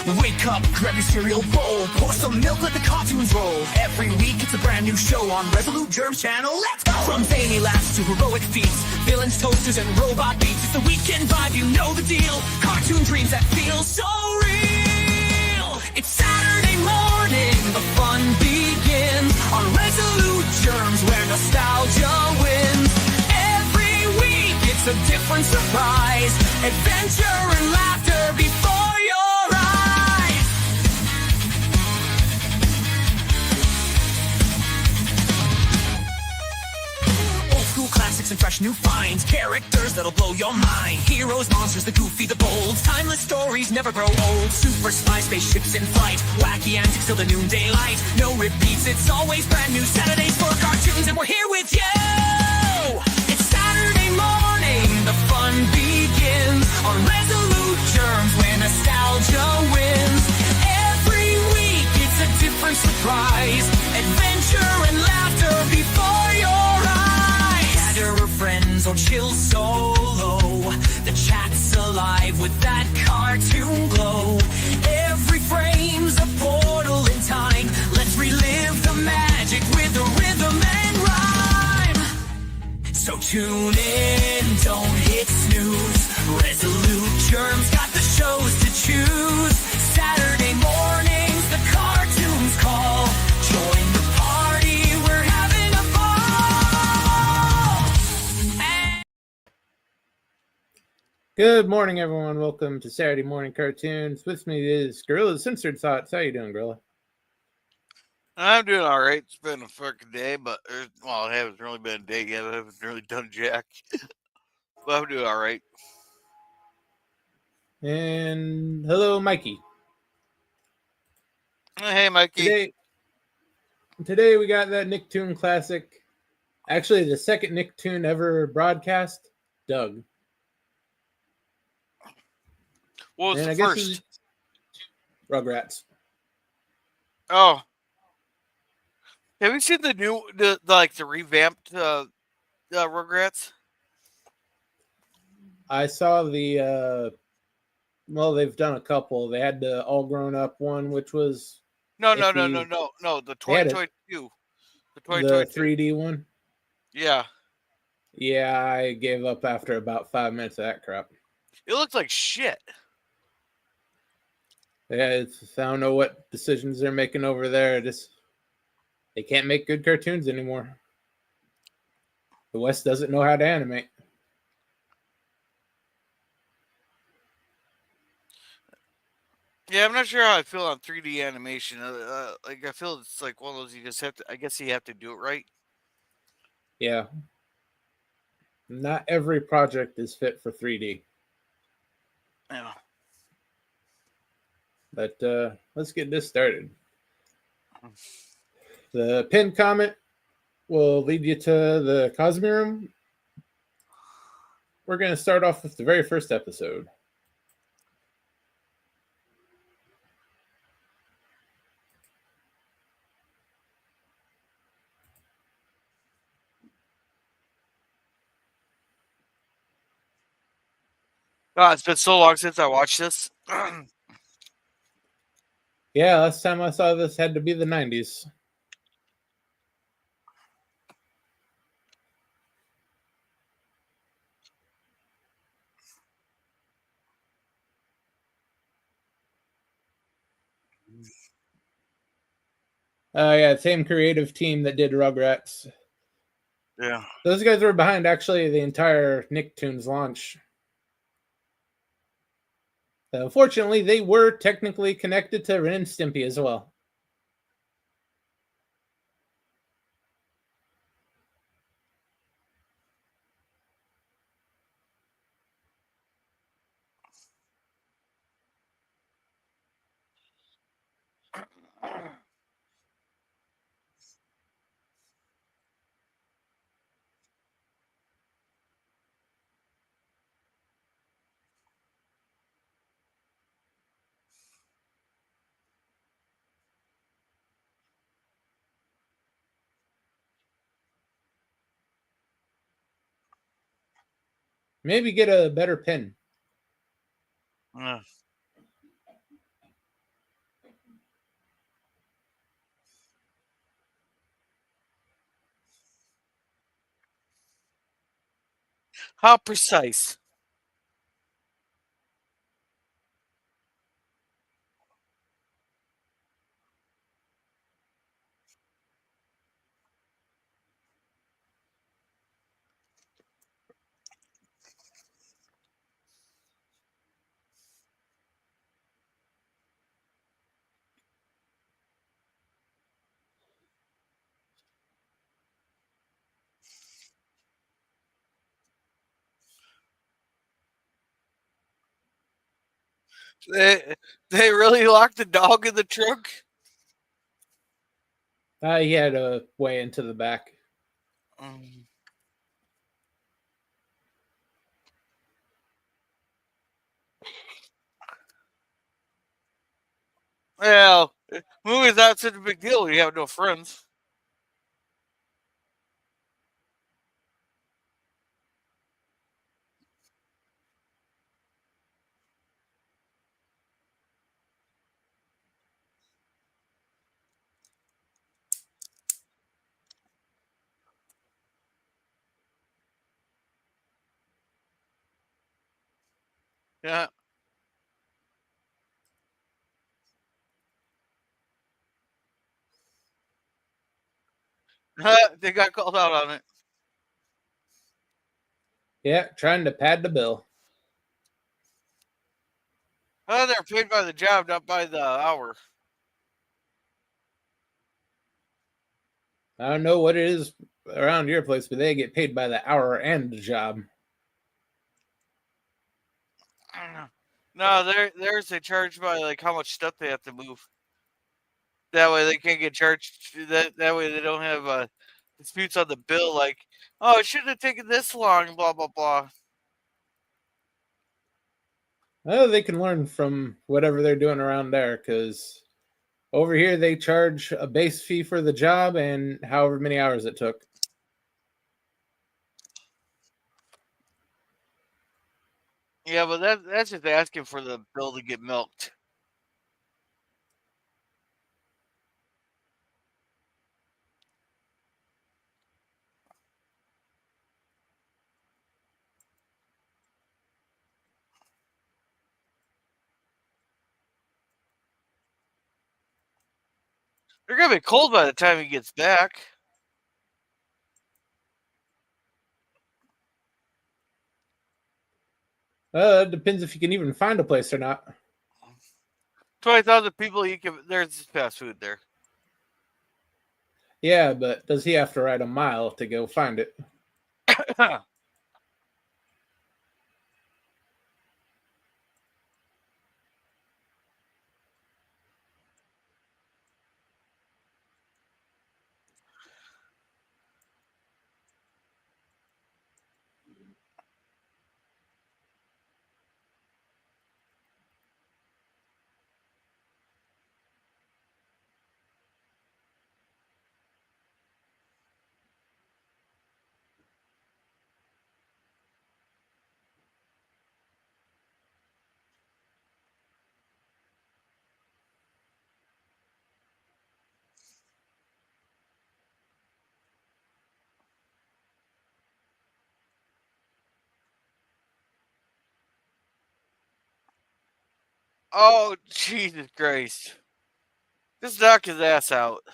Wake up, grab your cereal bowl, pour some milk, let the cartoons roll. Every week it's a brand new show on Resolute Germs channel. Let's go! From zany laughs to heroic feats, villains, toasters, and robot beats. It's the weekend vibe, you know the deal. Cartoon dreams that feel so real. It's Saturday morning, the fun begins on Resolute Germs, where nostalgia wins. Every week it's a different surprise, adventure and laughter before your eyes. Old school classics and fresh new finds, characters that'll blow your mind. Heroes, monsters, the goofy, the bold, timeless stories never grow old. Super spy spaceships in flight, wacky antics till the noonday light. No repeats, it's always brand new. Saturdays for cartoons, and we're here with you. It's Saturday morning, the fun begins on Resolute Germs, where nostalgia wins. Every week it's a different surprise, adventure and laughter before your eyes. Gather your friends or chill solo, the chat's alive with that cartoon glow. Every frame's a portal in time, let's relive the magic with the rhythm and rhyme. So tune in, don't hit snooze. Resolute Germs got the shows to choose. Saturday mornings, the cartoons call. Join the party, we're having a ball. Good morning, everyone. Welcome to Saturday Morning Cartoons. With me is Gorilla's Censored Thoughts. How you doing, Gorilla? I'm doing all right. It's been a fucking day, but it hasn't really been a day yet. I haven't really done jack. But I'm doing all right. And hello, Mikey. Hey, Mikey. Today we got that Nicktoon classic. Actually, the second Nicktoon ever broadcast, Doug. What was And the I guess first? Rugrats. Oh. Have you seen the new, the revamped Rugrats? I saw the, they've done a couple. They had the all grown up one, which was No. The 2022. The 2022. 3D one. Yeah. Yeah, I gave up after about 5 minutes of that crap. It looks like shit. Yeah, I don't know what decisions they're making over there. They can't make good cartoons anymore. The West doesn't know how to animate. Yeah, I'm not sure how I feel on 3D animation. I feel it's like one of those you just have to. I guess you have to do it right. Yeah. Not every project is fit for 3D. Yeah. But let's get this started. The pinned comment will lead you to the Cosby Room. We're going to start off with the very first episode. Oh, it's been so long since I watched this. Yeah, last time I saw this had to be the 90s. Yeah, same creative team that did Rugrats. Yeah. Those guys were behind actually the entire Nicktoons launch. Unfortunately, they were technically connected to Ren and Stimpy as well. Maybe get a better pin. Yeah. How precise? They, they really locked the dog in the trunk? He had a way into the back. Um, well, moving's not such a big deal when you have no friends. Yeah. They got called out on it. Yeah, trying to pad the bill. They're paid by the job, not by the hour. I don't know what it is around your place, but they get paid by the hour and the job. I don't know. No, there's they charge by like how much stuff they have to move. That way they can't get charged. That way they don't have disputes on the bill. Like, oh, it shouldn't have taken this long. Blah blah blah. Well, they can learn from whatever they're doing around there, because over here they charge a base fee for the job and however many hours it took. Yeah, but that's just asking for the bill to get milked. They're gonna be cold by the time he gets back. It depends if you can even find a place or not. 20,000 people. You can. There's fast food there. Yeah, but does he have to ride a mile to go find it? Oh Jesus Christ! Just knock his ass out.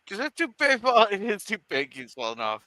Because that toupee fall, his toupee keeps falling off.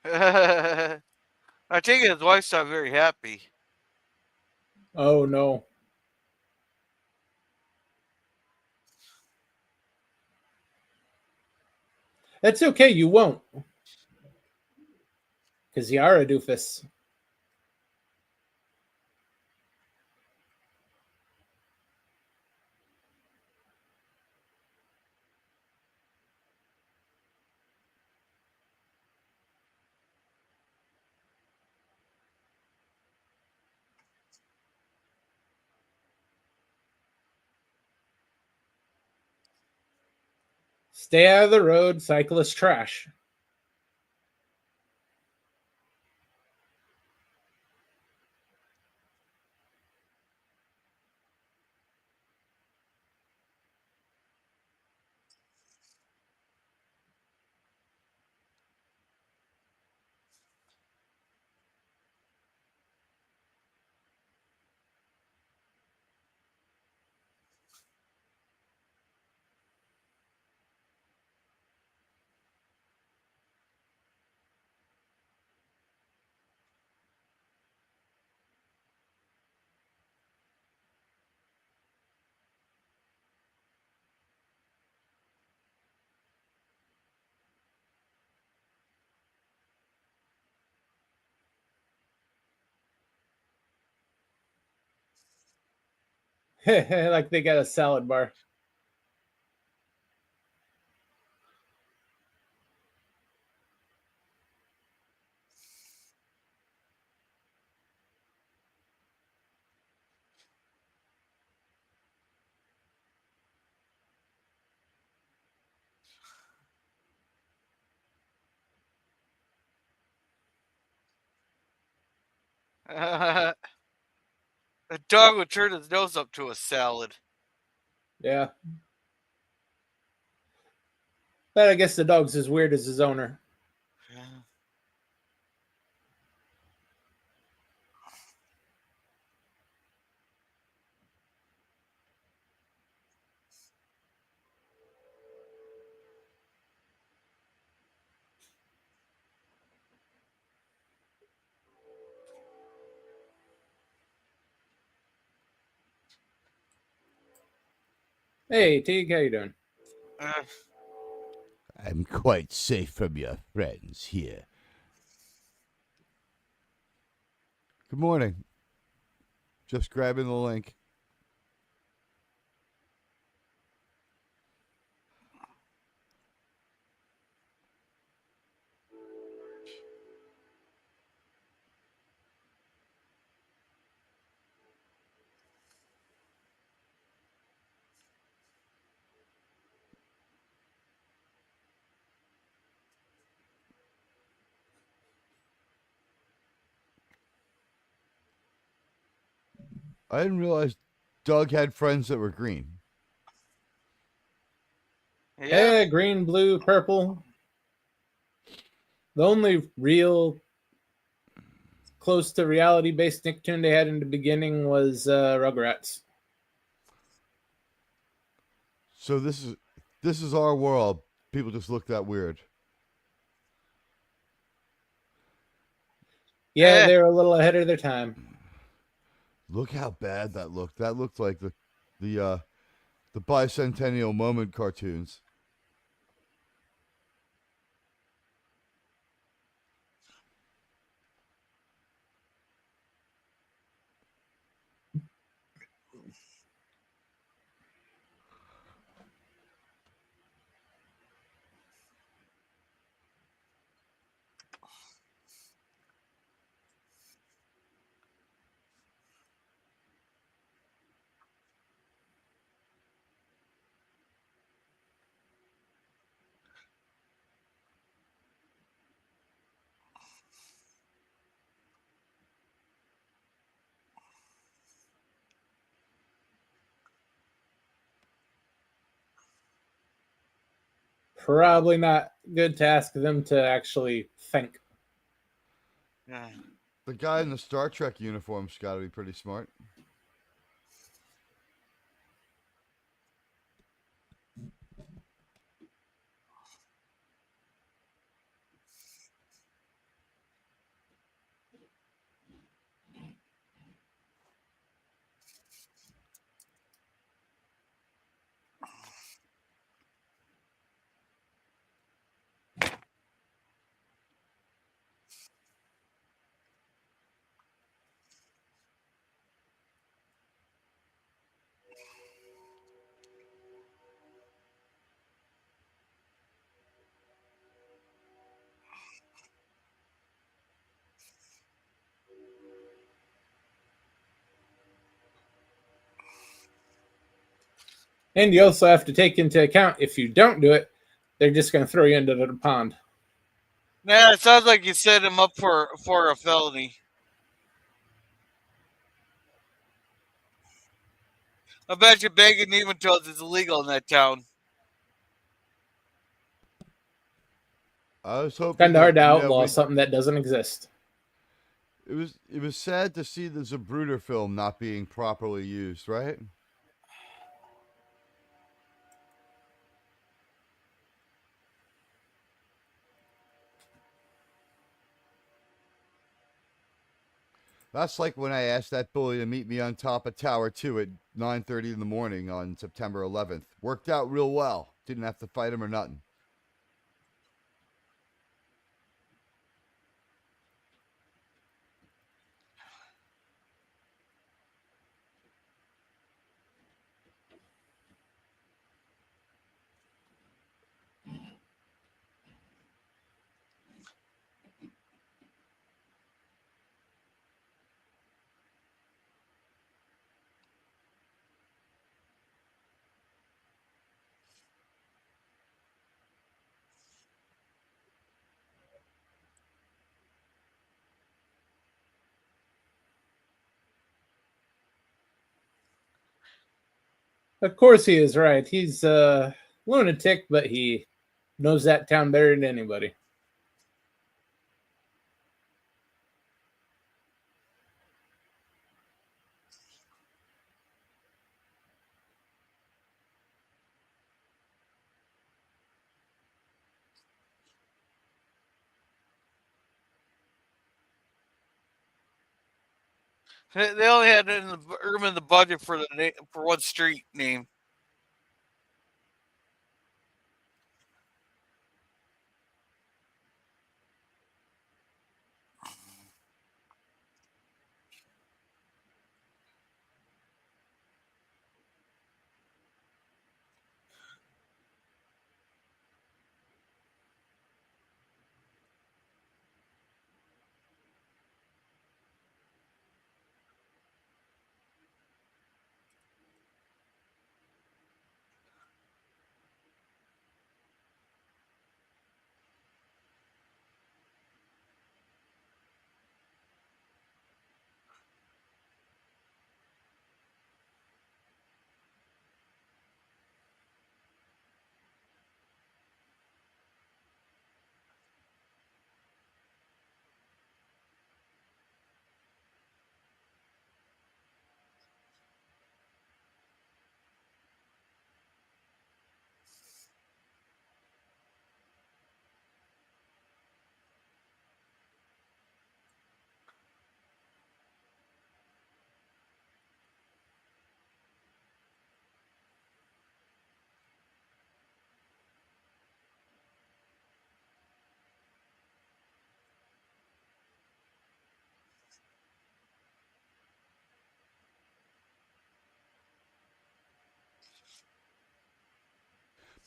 I take it his wife's not very happy. Oh no. That's okay, you won't. Because you are a doofus. Stay out of the road, cyclist trash. Like they got a salad bar. A dog would turn his nose up to a salad. Yeah. But I guess the dog's as weird as his owner. Hey, Teague, how you doing? Uh, I'm quite safe from your friends here. Good morning. Just grabbing the link. I didn't realize Doug had friends that were green. yeah. Green, blue, purple. The only real close to reality based Nicktoon they had in the beginning was Rugrats. So this is our world. People just look that weird. Yeah, they were a little ahead of their time. Look how bad that looked. That looked like the bicentennial moment cartoons. Probably not good to ask them to actually think. Yeah. The guy in the Star Trek uniform's got to be pretty smart. And you also have to take into account if you don't do it, they're just going to throw you into the pond. Yeah, it sounds like you set him up for a felony. I bet you bagging nematodes is illegal in that town. I was hoping Kind of that hard to outlaw something that doesn't exist. it was sad to see the Zapruder film not being properly used, right? That's like when I asked that bully to meet me on top of Tower 2 at 9:30 in the morning on September 11th. Worked out real well. Didn't have to fight him or nothing. Of course, he is right. He's a lunatic, but he knows that town better than anybody. They only had it in the room in the budget for for one street name.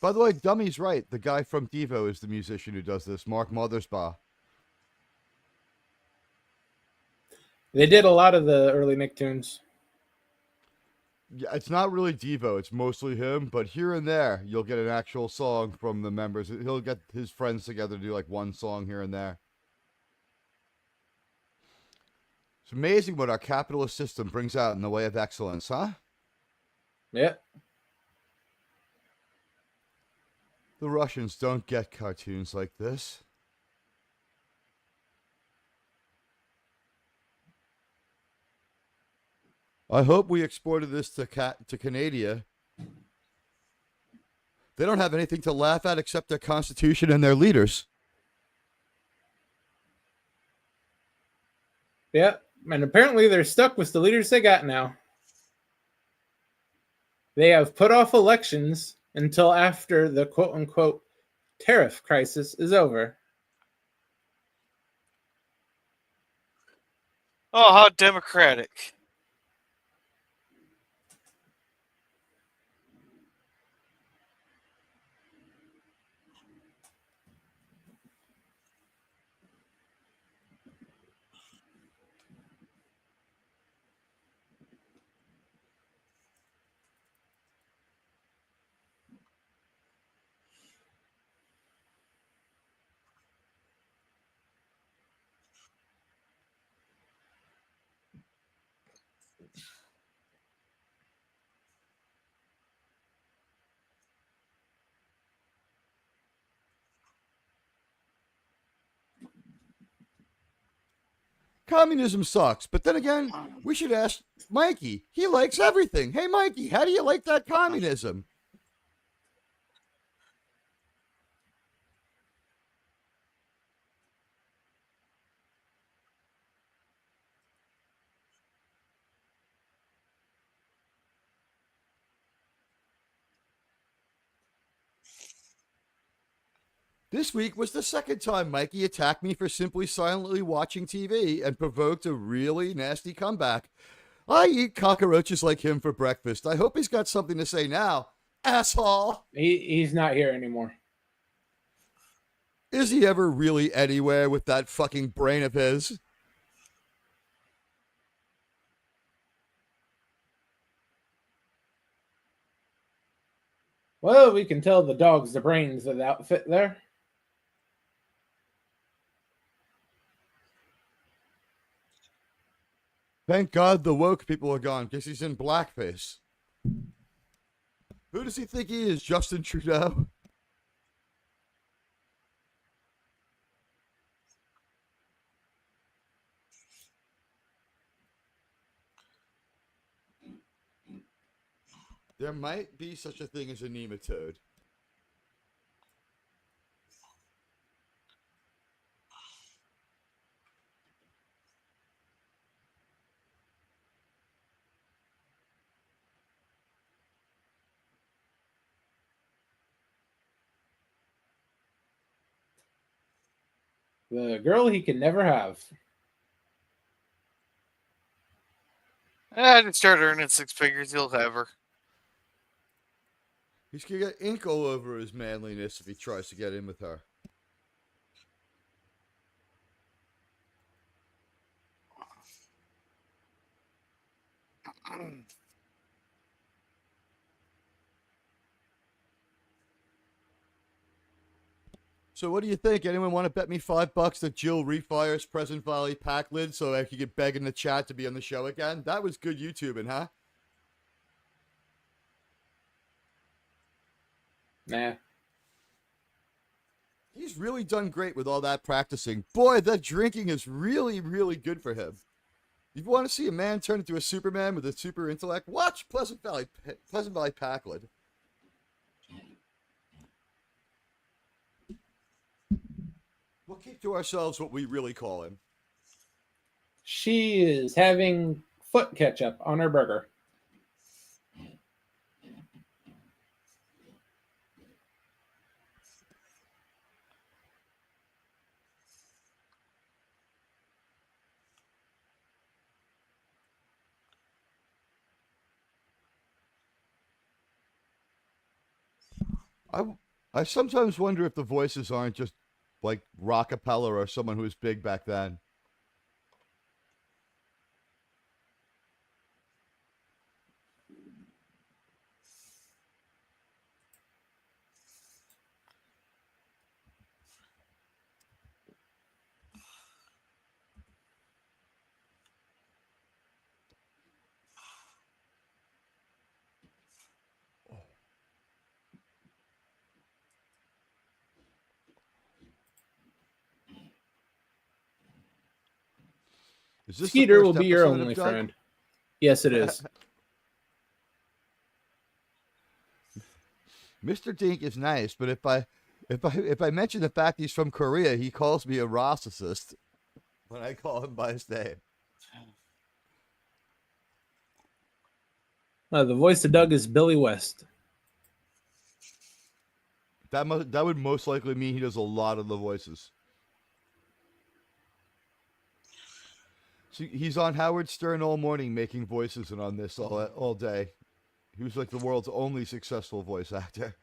By the way, Dummy's right. The guy from Devo is the musician who does this, Mark Mothersbaugh. They did a lot of the early Nicktoons. Yeah, it's not really Devo. It's mostly him, but here and there, you'll get an actual song from the members. He'll get his friends together to do like one song here and there. It's amazing what our capitalist system brings out in the way of excellence, huh? Yeah. The Russians don't get cartoons like this. I hope we exported this to Canada. They don't have anything to laugh at except their constitution and their leaders. Yeah. And apparently they're stuck with the leaders they got now. They have put off elections until after the quote unquote tariff crisis is over. Oh, how democratic. communism sucks. But then again, we should ask Mikey. He likes everything. Hey, Mikey, how do you like that communism? This week was the second time Mikey attacked me for simply silently watching TV and provoked a really nasty comeback. I eat cockroaches like him for breakfast. I hope he's got something to say now. Asshole! He's not here anymore. Is he ever really anywhere with that fucking brain of his? Well, we can tell the dog's the brains of the outfit there. Thank God the woke people are gone because he's in blackface. Who does he think he is, Justin Trudeau? There might be such a thing as a nematode. The girl he can never have. I just start earning 6 figures. He'll have her. He's gonna get ink all over his manliness if he tries to get in with her. So what do you think? Anyone want to bet me $5 that Jill refires Present Valley Packland so I could get beg in the chat to be on the show again? That was good YouTubing, huh? Nah. He's really done great with all that practicing. Boy, that drinking is really, really good for him. You want to see a man turn into a Superman with a super intellect? Watch Pleasant Valley Packland. We'll keep to ourselves what we really call him. She is having foot ketchup on her burger. I sometimes wonder if the voices aren't just like Rockapella or someone who was big back then. Is this the Skeeter first will be your episode of only Doug? friend. Yes, it is. Mr. Dink is nice, but if I mention the fact he's from Korea, he calls me a racist when I call him by his name. The voice of Doug is Billy West. That would most likely mean he does a lot of the voices. See, he's on Howard Stern all morning making voices and on this all day. He was like the world's only successful voice actor.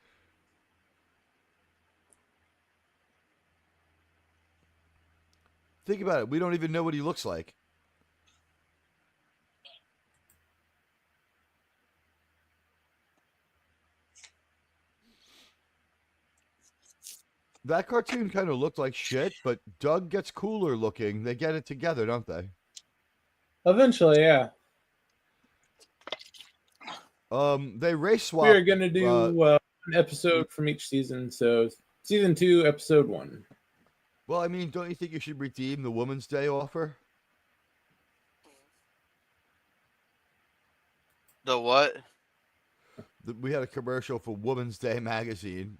Think about it. We don't even know what he looks like. That cartoon kind of looked like shit, but Doug gets cooler looking. They get it together, don't they? Eventually, yeah. They race swap. We're going to do an episode from each season. So, season 2, episode 1. Well, I mean, don't you think you should redeem the Woman's Day offer? The what? We had a commercial for Woman's Day magazine.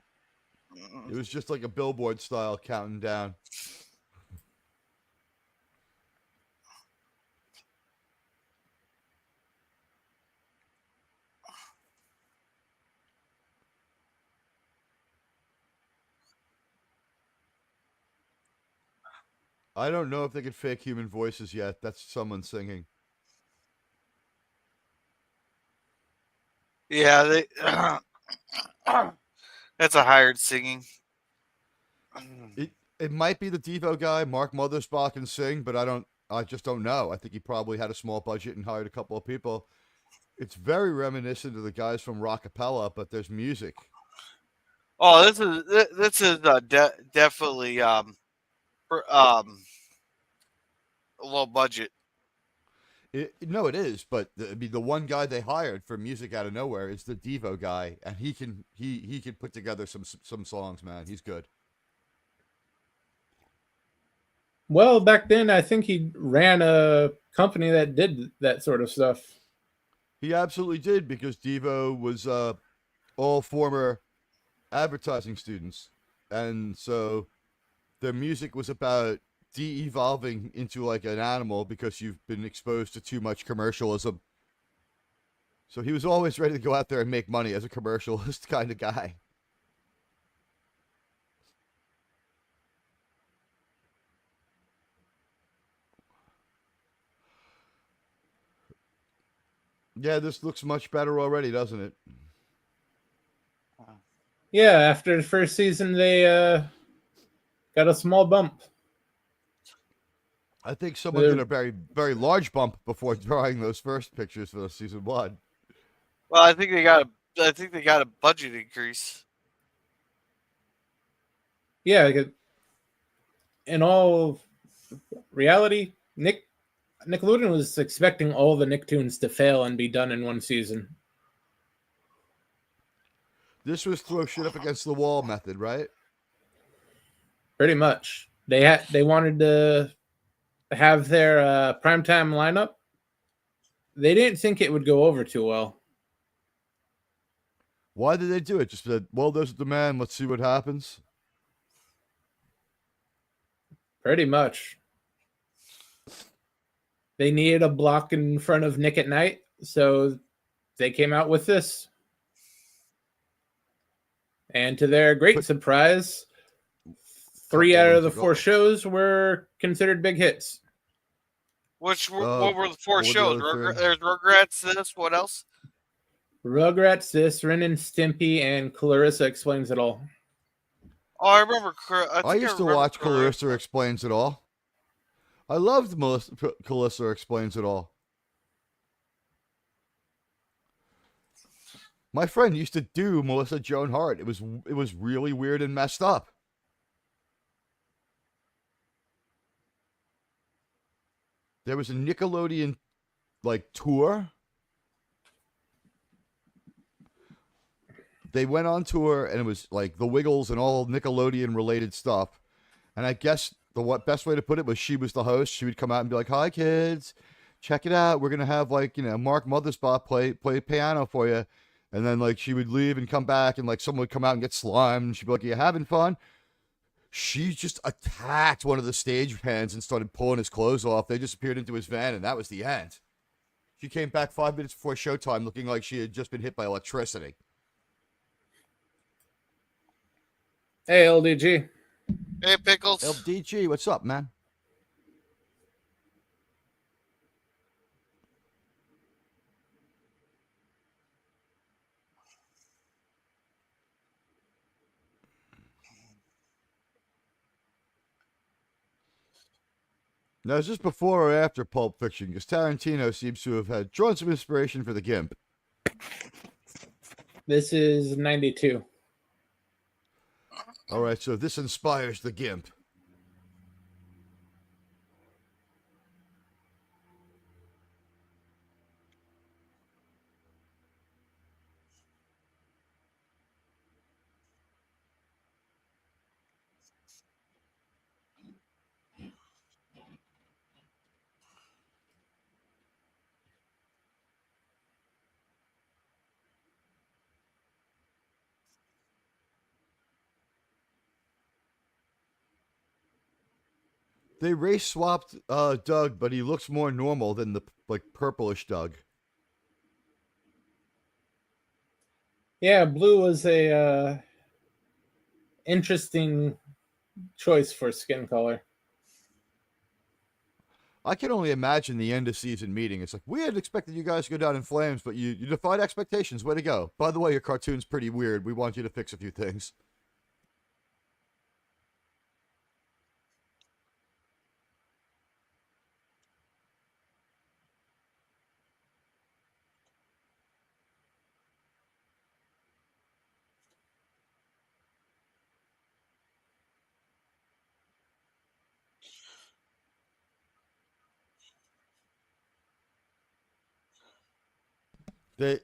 It was just like a billboard style counting down. I don't know if they could fake human voices yet. That's someone singing. Yeah, they. That's a hired singing. It might be the Devo guy, Mark Mothersbaugh can sing, but I just don't know. I think he probably had a small budget and hired a couple of people. It's very reminiscent of the guys from Rockapella, but there's music. Oh, this is definitely low budget. No, it is, but the one guy they hired for music out of nowhere is the Devo guy, and he can put together some songs, man. He's good. Well, back then, I think he ran a company that did that sort of stuff. He absolutely did because Devo was all former advertising students, and so their music was about de-evolving into like an animal because you've been exposed to too much commercialism. So he was always ready to go out there and make money as a commercialist kind of guy. Yeah, this looks much better already, doesn't it? Yeah, after the first season, they got a small bump. I think someone did a very, very large bump before drawing those first pictures for season 1. Well, I think they got a budget increase. Yeah, in all reality, Nickelodeon was expecting all the Nicktoons to fail and be done in one season. This was throw shit up against the wall method, right? Pretty much. They wanted to have their primetime lineup. They didn't think it would go over too well. Why did they do it? Just said, well, there's a demand. Let's see what happens. Pretty much. They needed a block in front of Nick at Night, so they came out with this. And to their great surprise, 3 out of the 4 shows were considered big hits. What were the 4 shows? The There's Rugrats. This. What else? Rugrats, this, Ren and Stimpy, and Clarissa Explains It All. Oh, I remember. I used to watch Clarissa Explains It All. I loved Clarissa Explains It All. My friend used to do Melissa Joan Hart. It was really weird and messed up. There was a Nickelodeon like tour. They went on tour and it was like the Wiggles and all Nickelodeon related stuff. And I guess the best way to put it was she was the host. She would come out and be like, "Hi kids, check it out. We're gonna have like Mark Mothersbaugh play piano for you." And then like she would leave and come back and like someone would come out and get slimed and she'd be like, "Are you having fun?" She just attacked one of the stage hands and started pulling his clothes off. They disappeared into his van and that was the end. She came back 5 minutes before showtime looking like she had just been hit by electricity. Hey, LDG. Hey, Pickles. LDG, what's up, man? Now, is this before or after Pulp Fiction? Because Tarantino seems to have had drawn some inspiration for the GIMP. This is 92. All right, so this inspires the GIMP. They race swapped Doug, but he looks more normal than the like purplish Doug. Yeah, blue was a interesting choice for skin color. I can only imagine the end of season meeting. It's like, we had expected you guys to go down in flames, but you defied expectations. Way to go. By the way, your cartoon's pretty weird. We want you to fix a few things.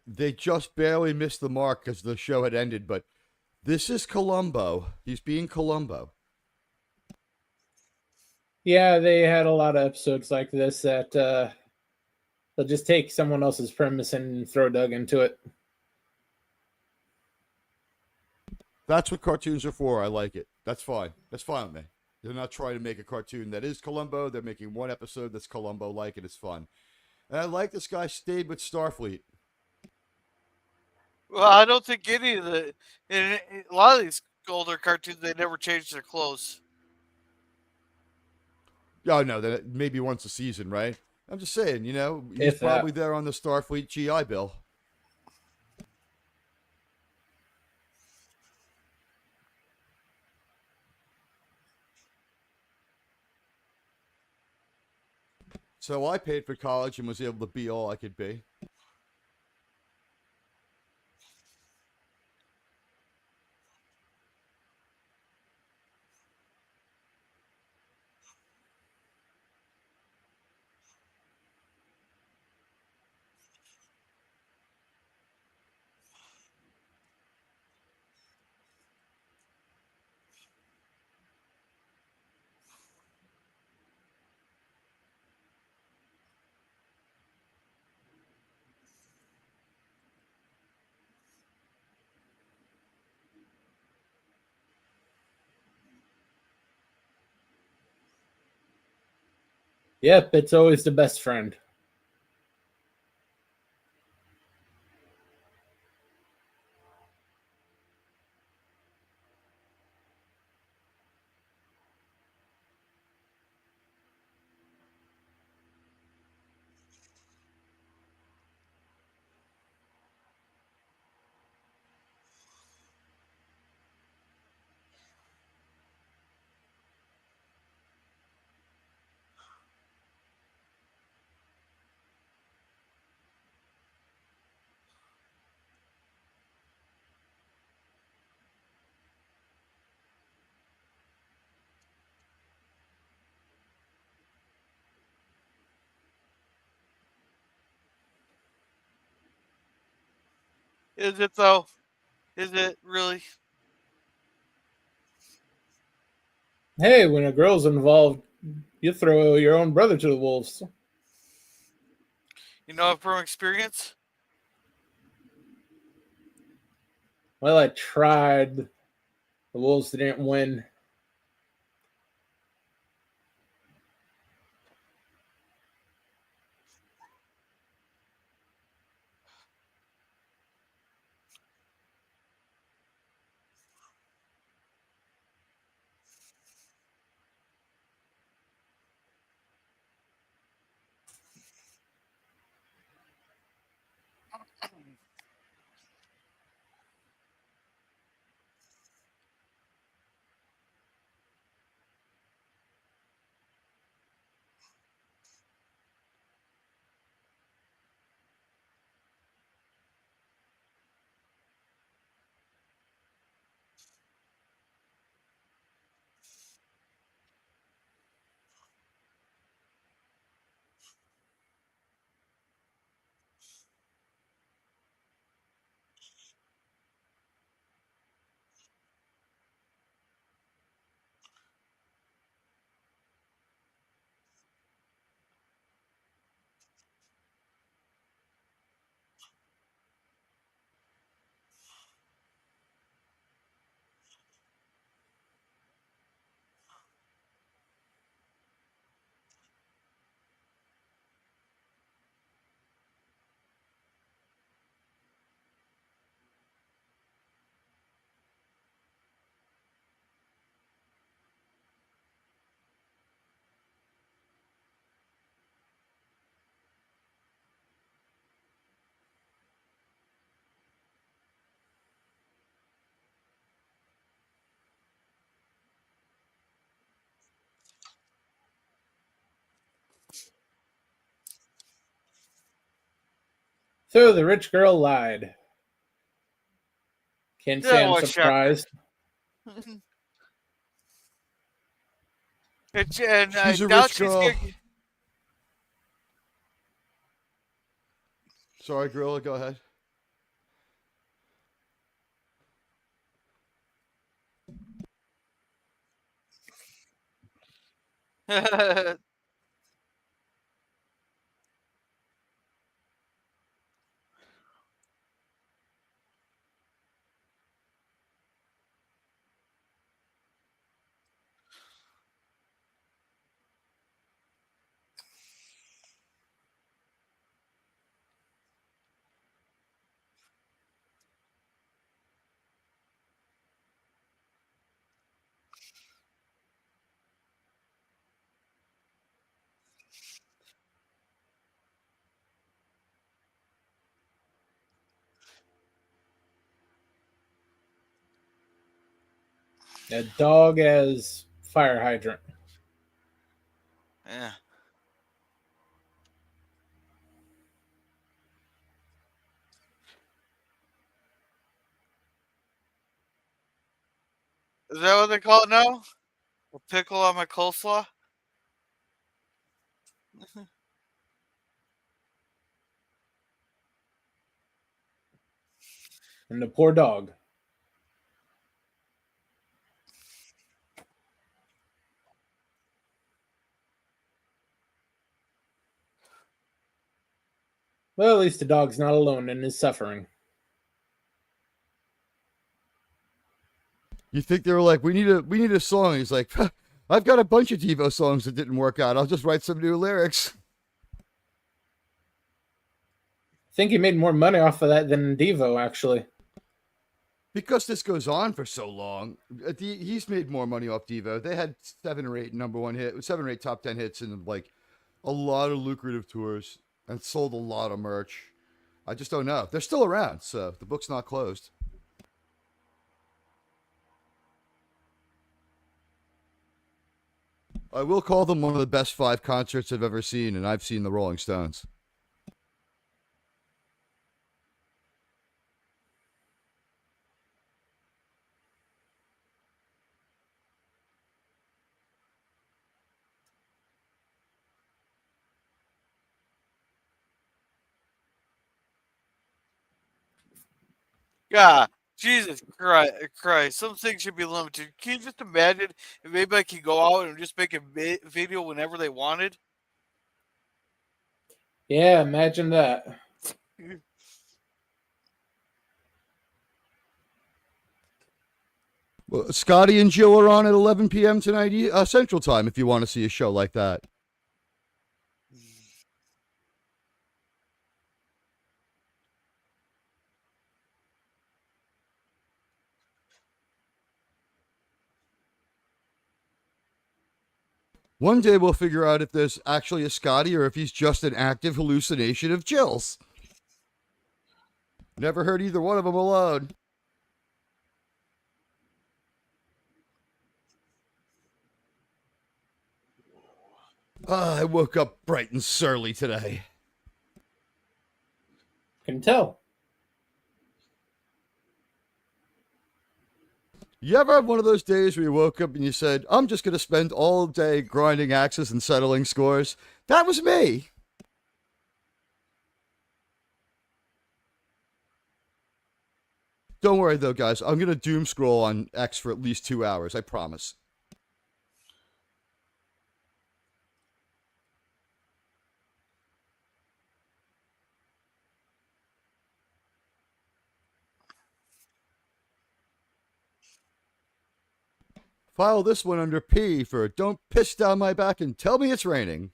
They just barely missed the mark because the show had ended, but this is Columbo. He's being Columbo. Yeah, they had a lot of episodes like this that they'll just take someone else's premise and throw Doug into it. That's what cartoons are for. I like it. That's fine. That's fine with me. They're not trying to make a cartoon that is Columbo. They're making one episode that's Columbo-like, and it's fun. And I like this guy stayed with Starfleet. Well, I don't think any of in a lot of these older cartoons they never changed their clothes. Oh, no, that maybe once a season, right? I'm just saying, he's If that. probably there on the Starfleet GI Bill. So I paid for college and was able to be all I could be. Yep, it's always the best friend. Is it though? Is it really? Hey, when a girl's involved, you throw your own brother to the wolves. You know, from experience. Well, I tried. The wolves didn't win. So the rich girl lied. Can't say That I'm was shocker. surprised. And She's a now rich she's girl. gonna. Sorry, Gorilla, go ahead. A dog as fire hydrant. Yeah. Is that what they call it now? A pickle on my coleslaw? And the poor dog. Well, at least the dog's not alone in his suffering. You think they were like, we need a song? He's like, I've got a bunch of Devo songs that didn't work out. I'll just write some new lyrics. I think he made more money off of that than Devo, actually. Because this goes on for so long, he's made more money off Devo. They had 7 or 8 top 10 hits, and like a lot of lucrative tours, and sold a lot of merch. I just don't know. They're still around, so the book's not closed. I will call them one of the best 5 concerts I've ever seen, and I've seen the Rolling Stones. God, Jesus Christ. Some things should be limited. Can you just imagine if anybody could go out and just make a video whenever they wanted? Yeah, imagine that. Well, Scotty and Jill are on at 11 p.m. tonight, Central Time, if you want to see a show like that. One day we'll figure out if there's actually a Scotty or if he's just an active hallucination of Jill's. Never heard either one of them alone. I woke up bright and surly today. Can tell. You ever have one of those days where you woke up and you said, I'm just going to spend all day grinding axes and settling scores? That was me. Don't worry, though, guys. I'm going to doom scroll on X for at least 2 hours. I promise. File this one under P for don't piss down my back and tell me it's raining.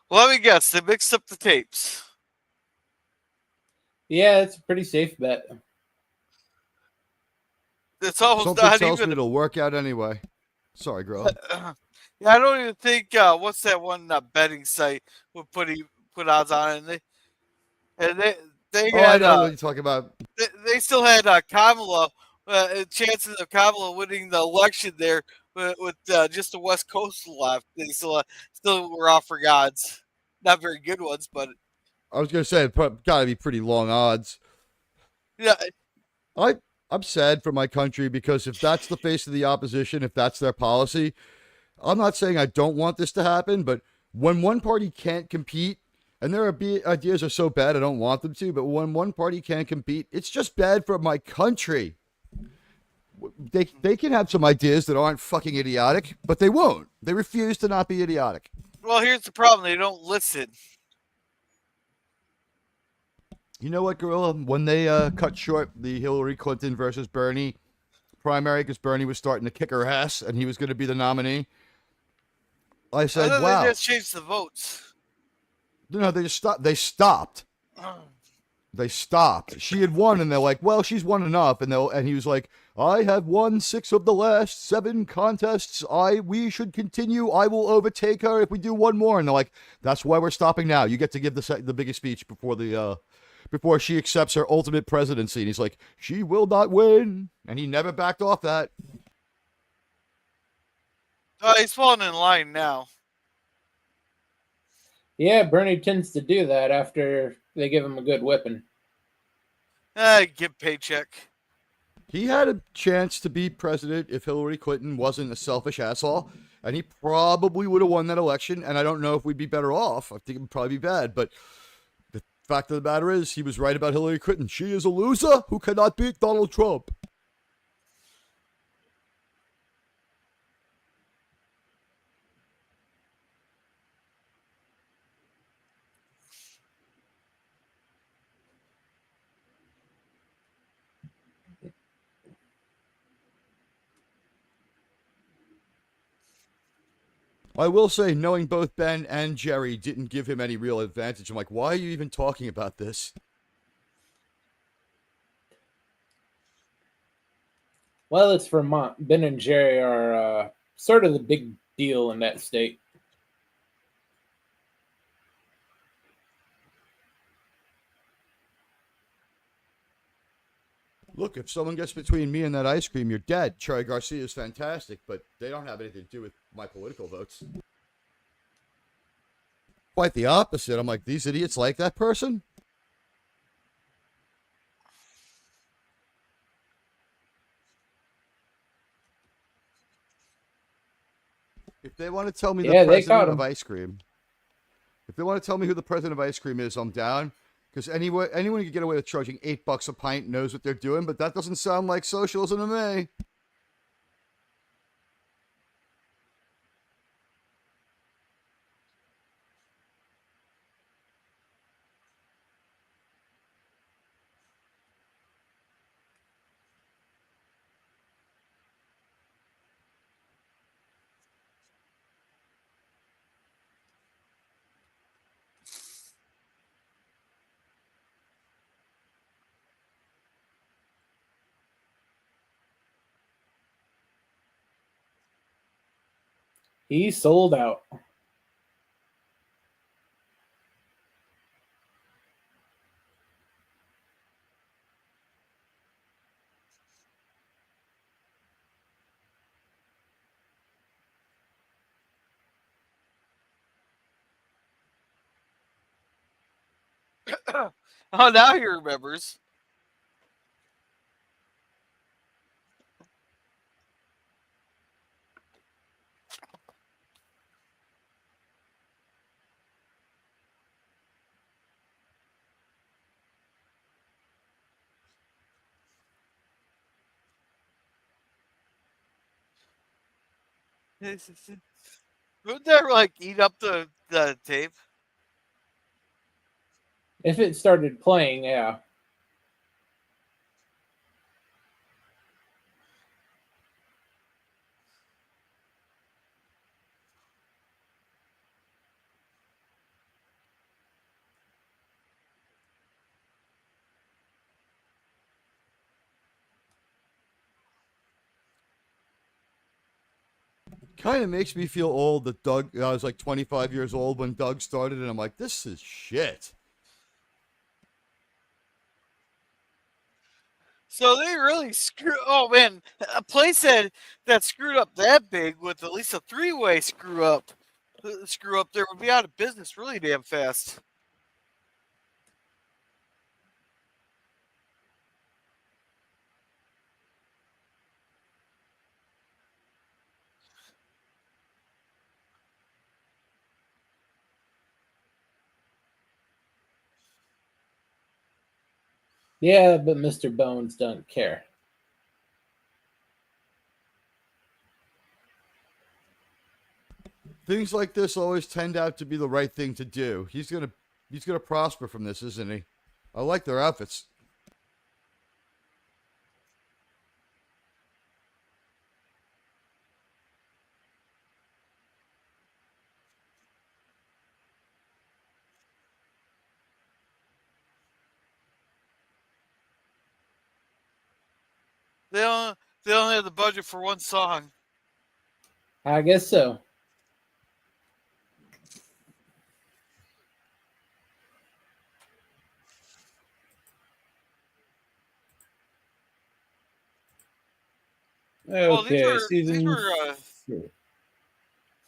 Let me guess. They mixed up the tapes. Yeah, it's a pretty safe bet. It's almost Something not tells me even. it'll work out anyway. Sorry, girl. Yeah, I don't even think what's that one betting site would put odds on it. And they Oh, I had know what you're talking about. they still had Kamala chances of Kamala winning the election there with just the West Coast left. They still were off for gods. Not very good ones, but I was gonna say it gotta be pretty long odds. yeah, I I'm sad for my country because if that's the face of the opposition, if that's their policy, I'm not saying I don't want this to happen, but when one party can't compete, and their ideas are so bad I don't want them to, but when one party can't compete, it's just bad for my country. They can have some ideas that aren't fucking idiotic, but they won't. They refuse to not be idiotic. well, here's the problem: they don't listen. You know what, Gorilla? When they cut short the Hillary Clinton versus Bernie primary because Bernie was starting to kick her ass and he was going to be the nominee, I I said, thought they "Wow." just changed the votes. No, they just stopped. They stopped. They stopped. She had won, and they're like, "Well, she's won enough." And he was like, "I have won 6 of the last 7 contests. We should continue. I will overtake her if we do one more." And they're like, "That's why we're stopping now. You get to give the biggest speech before she accepts her ultimate presidency." And he's like, "She will not win," and he never backed off that. He's falling in line now. Yeah, Bernie tends to do that after they give him a good whipping. Get paycheck. He had a chance to be president if Hillary Clinton wasn't a selfish asshole, and he probably would have won that election. And I don't know if we'd be better off. I think it would probably be bad, but the fact of the matter is, he was right about Hillary Clinton. She is a loser who cannot beat Donald Trump. I will say, knowing both Ben and Jerry didn't give him any real advantage. I'm like, why are you even talking about this? Well, it's Vermont. Ben and Jerry are sort of the big deal in that state. Look, if someone gets between me and that ice cream, you're dead. Cherry Garcia is fantastic, but they don't have anything to do with my political votes. Quite the opposite. I'm like, these idiots like that person? If they want to tell me Yeah, the they caught president of him. ice cream, if they want to tell me who the president of ice cream is, I'm down. Because anyone who can get away with charging $8 a pint knows what they're doing, but that doesn't sound like socialism to me. He sold out. Oh, now he remembers. Would that like eat up the tape? If it started playing, yeah. Kind of makes me feel old that I was like 25 years old when Doug started, and I'm like, this is shit. So they really screw. Oh man, a place that screwed up that big with at least a three-way screw up there would be out of business really damn fast. Yeah, but Mr. Bones don't care. Things like this always tend out to be the right thing to do. He's gonna prosper from this, isn't he? I like their outfits. They don't they only have the budget for one song. I guess so. Well, Okay, season.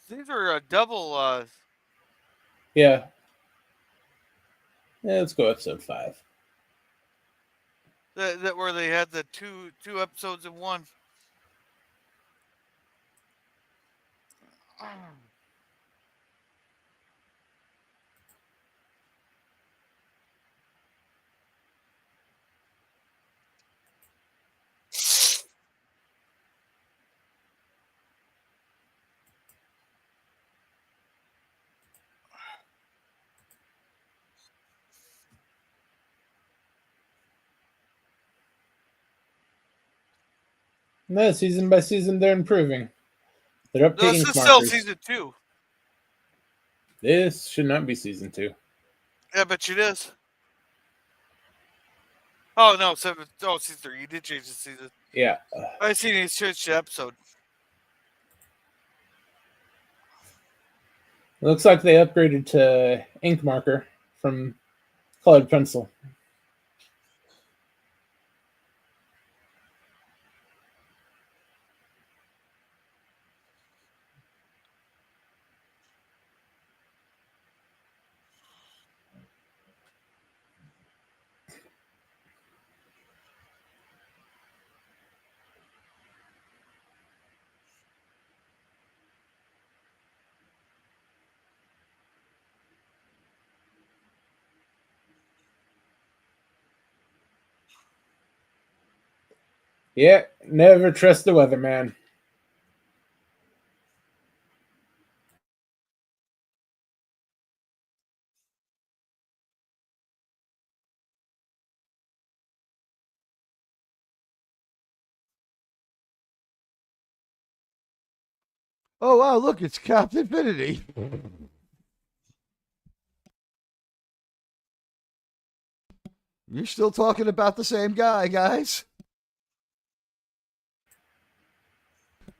these were a double. Yeah. Yeah, let's go episode 5. That where they had the two episodes in one. No, season by season, they're improving. They're No, updating this is still markers. season 2. This should not be season 2. Yeah, but it is. Oh no, season 3. You did change the season. Yeah. I seen he changed the episode. It looks like they upgraded to ink marker from colored pencil. Yeah, never trust the weatherman. Oh wow, look, it's Captain Infinity. You're still talking about the same guy, guys.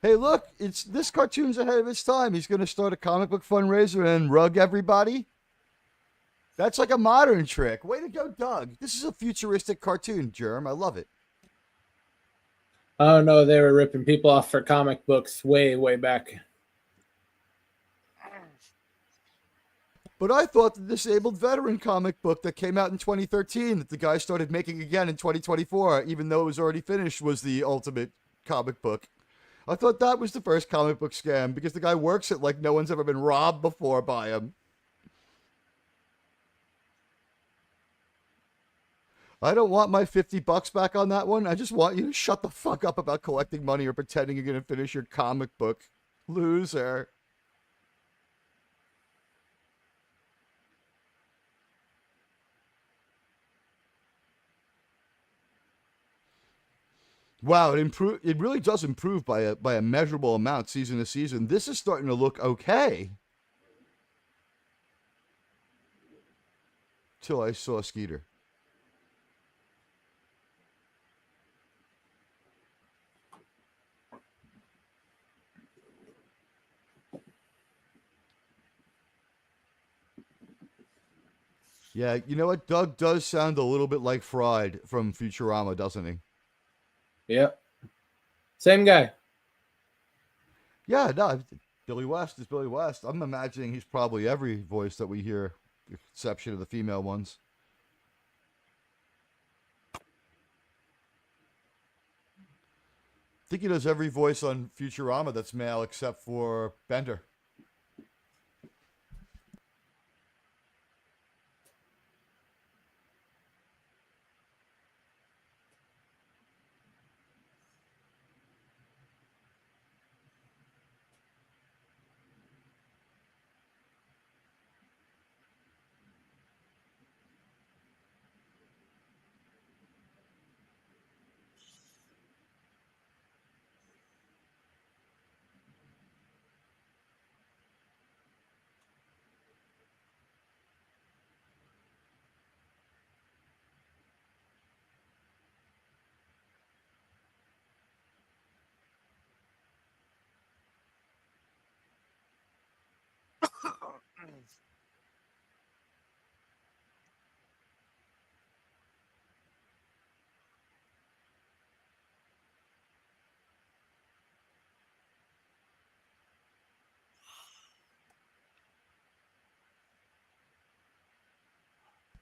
Hey, look, this cartoon's ahead of its time. He's going to start a comic book fundraiser and rug everybody. That's like a modern trick. Way to go, Doug. This is a futuristic cartoon, Germ. I love it. Oh no, they were ripping people off for comic books way, way back. But I thought the Disabled Veteran comic book that came out in 2013 that the guy started making again in 2024, even though it was already finished, was the ultimate comic book. I thought that was the first comic book scam because the guy works it like no one's ever been robbed before by him. I don't want my $50 back on that one. I just want you to shut the fuck up about collecting money or pretending you're going to finish your comic book. Loser. Wow, it really does improve by a measurable amount season to season. This is starting to look okay. Till I saw Skeeter. Yeah, you know what? Doug does sound a little bit like Fried from Futurama, doesn't he? Yep. Same guy. Yeah, no, Billy West is Billy West. I'm imagining he's probably every voice that we hear, with the exception of the female ones. I think he does every voice on Futurama that's male except for Bender.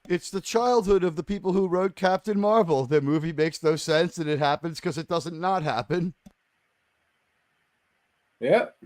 It's the childhood of the people who wrote Captain Marvel. Their movie makes no sense, and it happens because it doesn't not happen. Yep.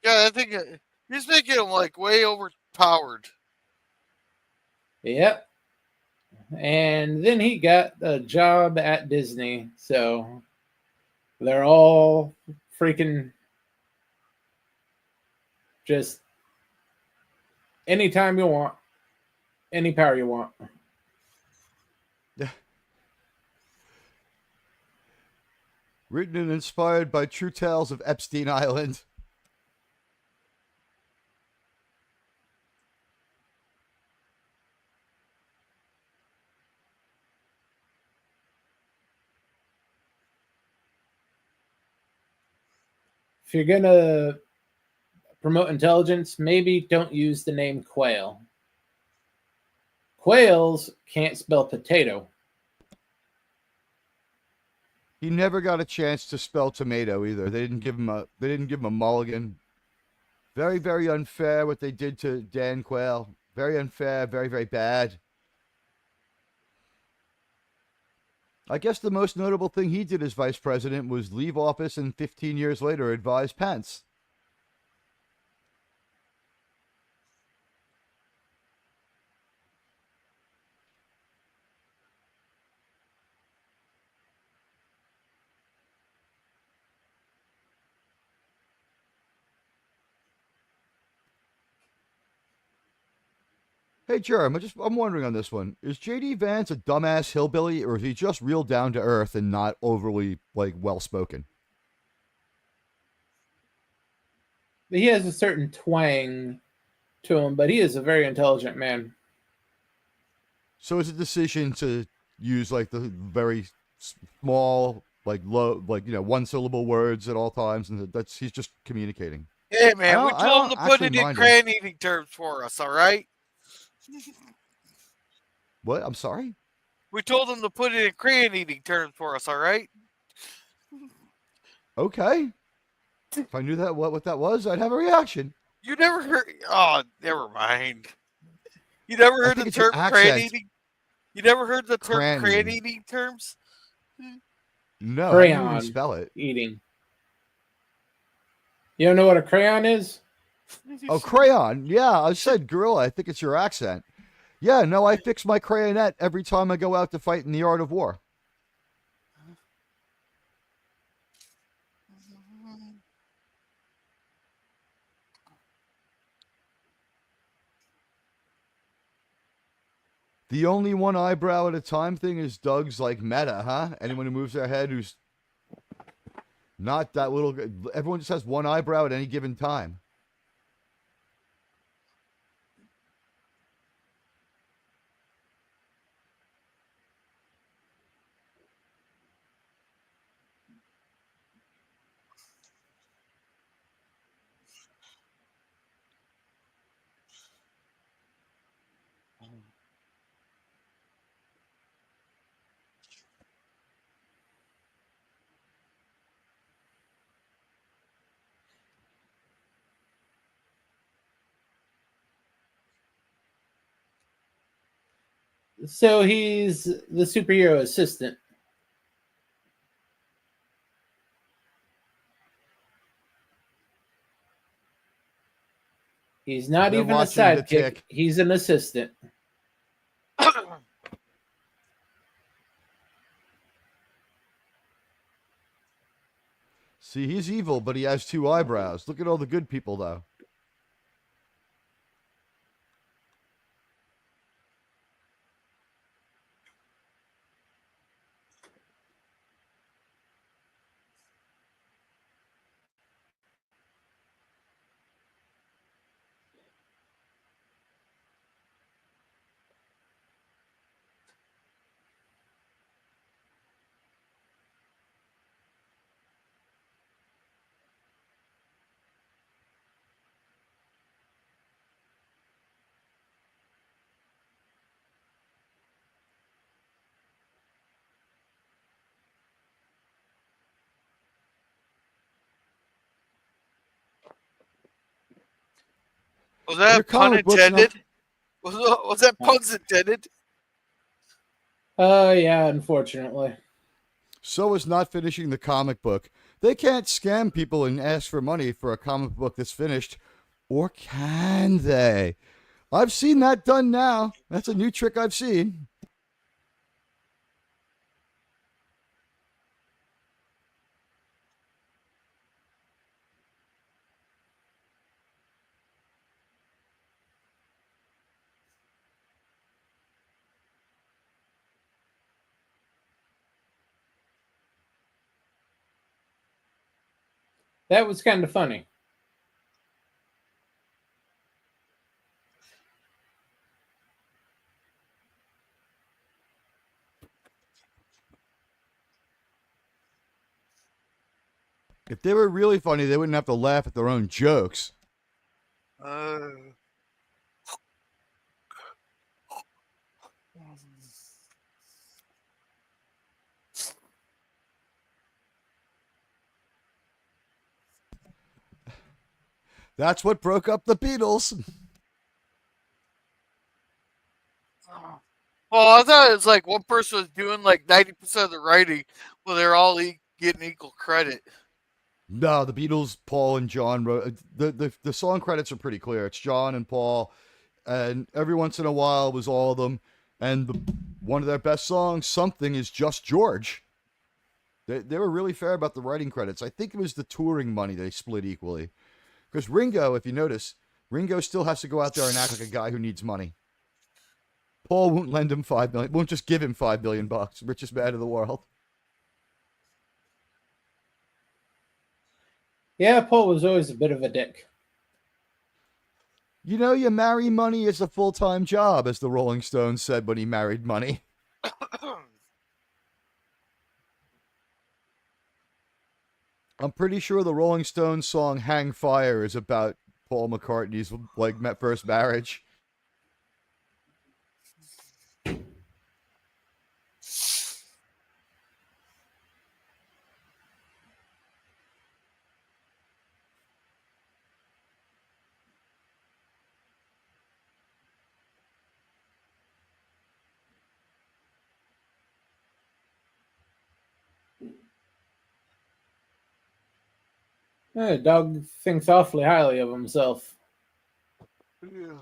Yeah, I think he's making him like way overpowered. Yep. And then he got a job at Disney. So they're all freaking just anytime you want, any power you want. Written and inspired by true tales of Epstein Island. If you're going to promote intelligence, maybe don't use the name Quail. Quails can't spell potato. He never got a chance to spell tomato either. They didn't give him a mulligan. Very, very unfair what they did to Dan Quayle. Very unfair, very, very bad. I guess the most notable thing he did as vice president was leave office and 15 years later advise Pence. Hey, Jerem, I'm wondering on this one. Is J.D. Vance a dumbass hillbilly, or is he just real down to earth and not overly, well-spoken? He has a certain twang to him, but he is a very intelligent man. So it's a decision to use, the very small, low, one-syllable words at all times, and he's just communicating. Hey, man, we I told him to don't put it actually in mind crayon-eating terms for us, all right? What? I'm sorry? We told him to put it in crayon eating terms for us. All right. Okay. If I knew that what that was, I'd have a reaction. You never heard? Oh, never mind. You never I heard the think it's an term crayon accent. eating? You never heard the term crayon Crayon. eating terms? No, how do you even Crayon spell it? eating. You don't know what a crayon is? Oh, crayon. Yeah, I said gorilla. I think it's your accent. Yeah, no, I fix my crayonet every time I go out to fight in the art of war. The only one eyebrow at a time thing is Doug's like meta, huh? Anyone who moves their head who's not that little. Everyone just has one eyebrow at any given time. So he's the superhero assistant. He's not They're even a watching the sidekick. tick. He's an assistant. See, he's evil, but he has two eyebrows. Look at all the good people, though. Was that Your pun comic book's not- intended? Was that puns intended? Yeah, unfortunately. So is not finishing the comic book. They can't scam people and ask for money for a comic book that's finished. Or can they? I've seen that done now. That's a new trick I've seen. That was kind of funny. If they were really funny, they wouldn't have to laugh at their own jokes. That's what broke up the Beatles. Well, I thought it was like one person was doing like 90% of the writing, well, they're all getting equal credit. No, the Beatles, Paul and John wrote the song credits are pretty clear. It's John and Paul, and every once in a while it was all of them. And one of their best songs, "Something," is just George. They were really fair about the writing credits. I think it was the touring money they split equally. Because Ringo, if you notice, Ringo still has to go out there and act like a guy who needs money. Paul won't lend him $5 million. Won't just give him $5 billion. Richest man in the world. Yeah, Paul was always a bit of a dick. You know, you marry money as a full-time job, as the Rolling Stones said when he married money. I'm pretty sure the Rolling Stones song "Hang Fire" is about Paul McCartney's first marriage. Dog thinks awfully highly of himself. Yeah.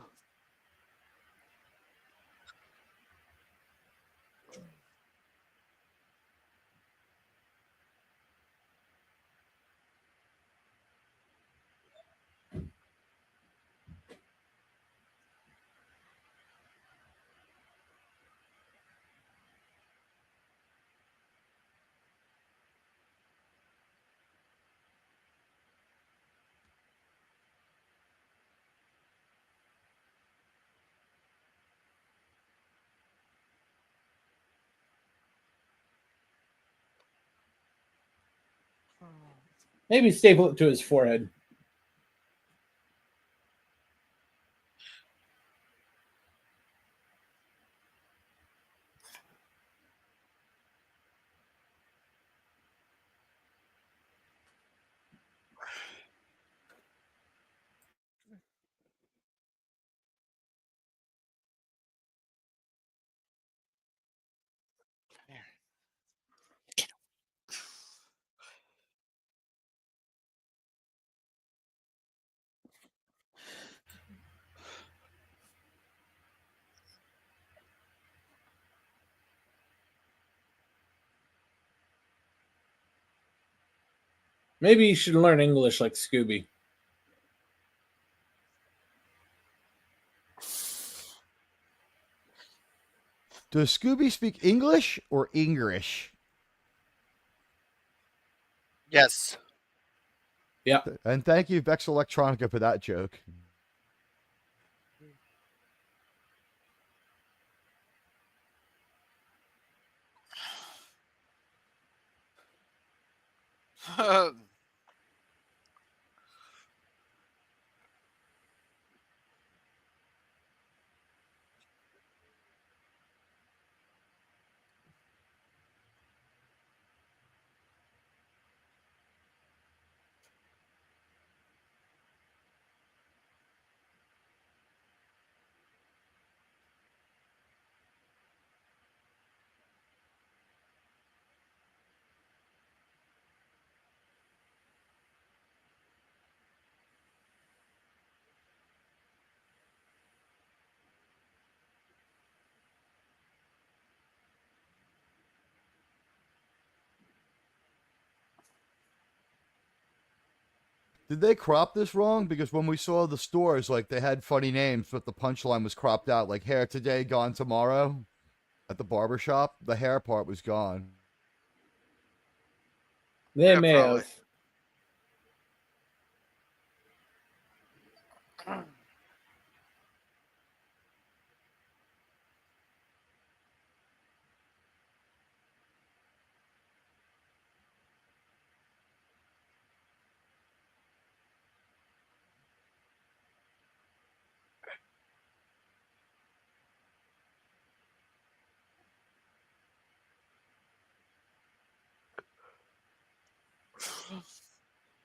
Maybe staple it to his forehead. Maybe you should learn English like Scooby. Does Scooby speak English or English? Yes. Yeah. And thank you, Vex Electronica, for that joke. Did they crop this wrong? Because when we saw the stores, like they had funny names, but the punchline was cropped out, like hair today, gone tomorrow. At the barber shop, the hair part was gone. They Yeah, may probably. have.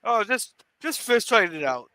Oh, just fist fight it out.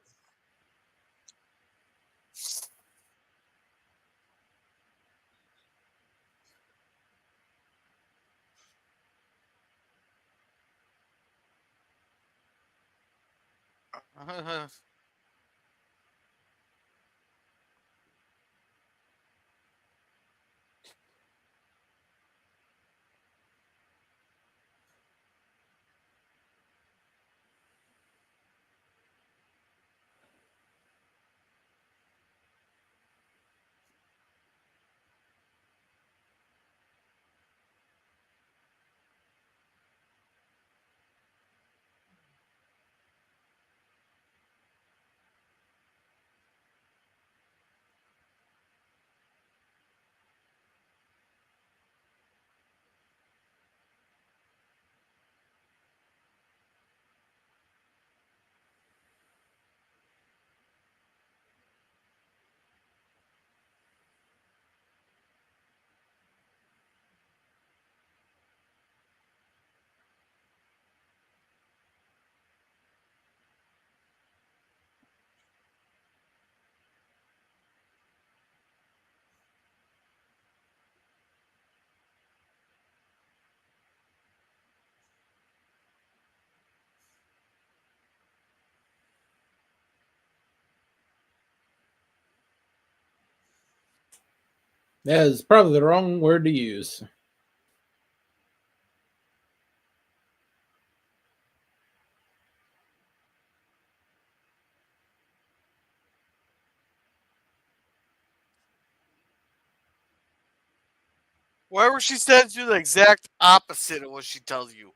That is probably the wrong word to use. Whatever she says, do the exact opposite of what she tells you.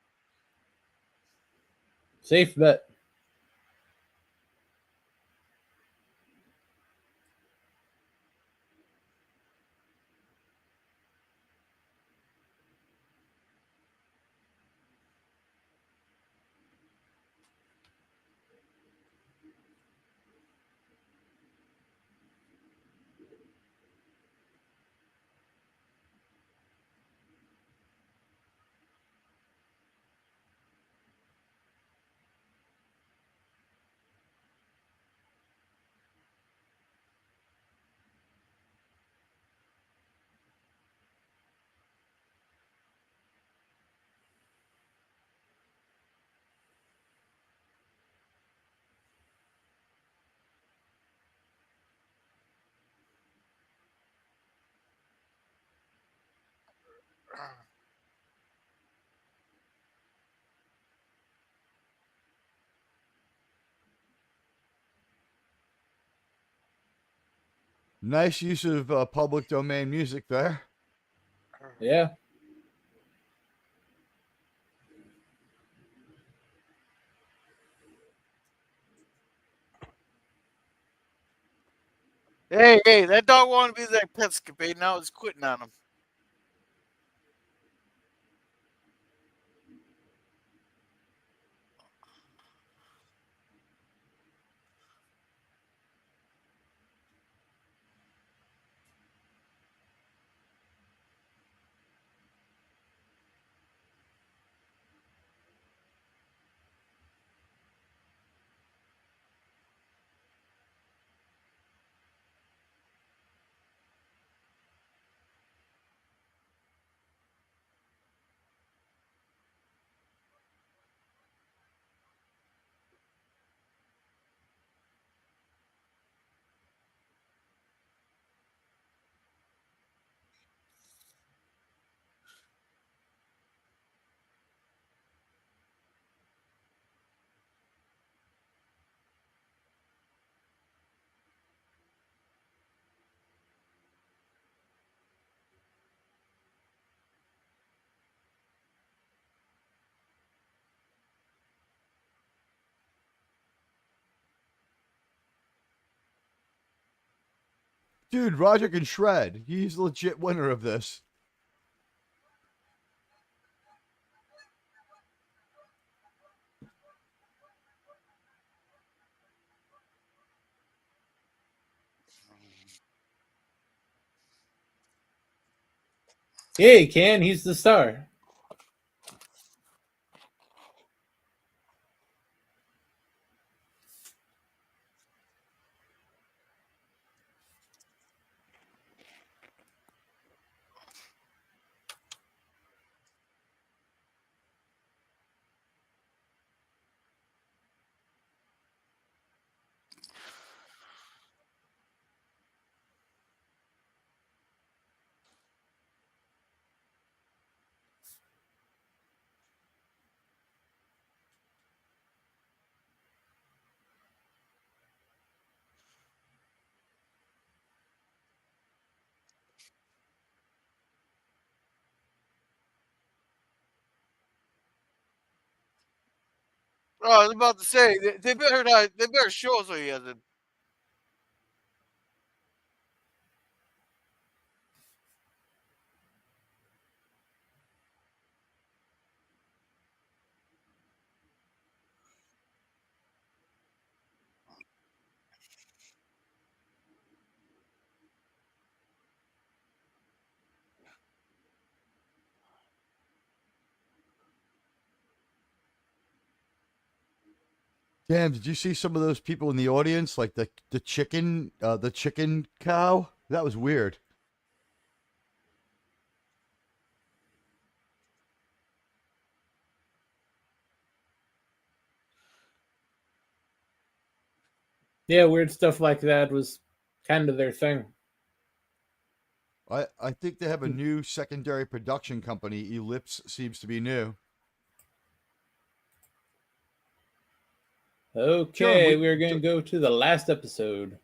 Safe bet. Nice use of public domain music there. Yeah. Hey, that dog wanted to be that Pescapade. Now it's quitting on him. Dude, Roger can shred. He's the legit winner of this. Yeah, he can. He's the star. Oh, I was about to say they better not. They better show us what he has in. Damn, did you see some of those people in the audience, like the chicken cow? That was weird. Yeah, weird stuff like that was kind of their thing. I think they have a new secondary production company. Ellipse seems to be new. Okay, John, we're going to go to the last episode.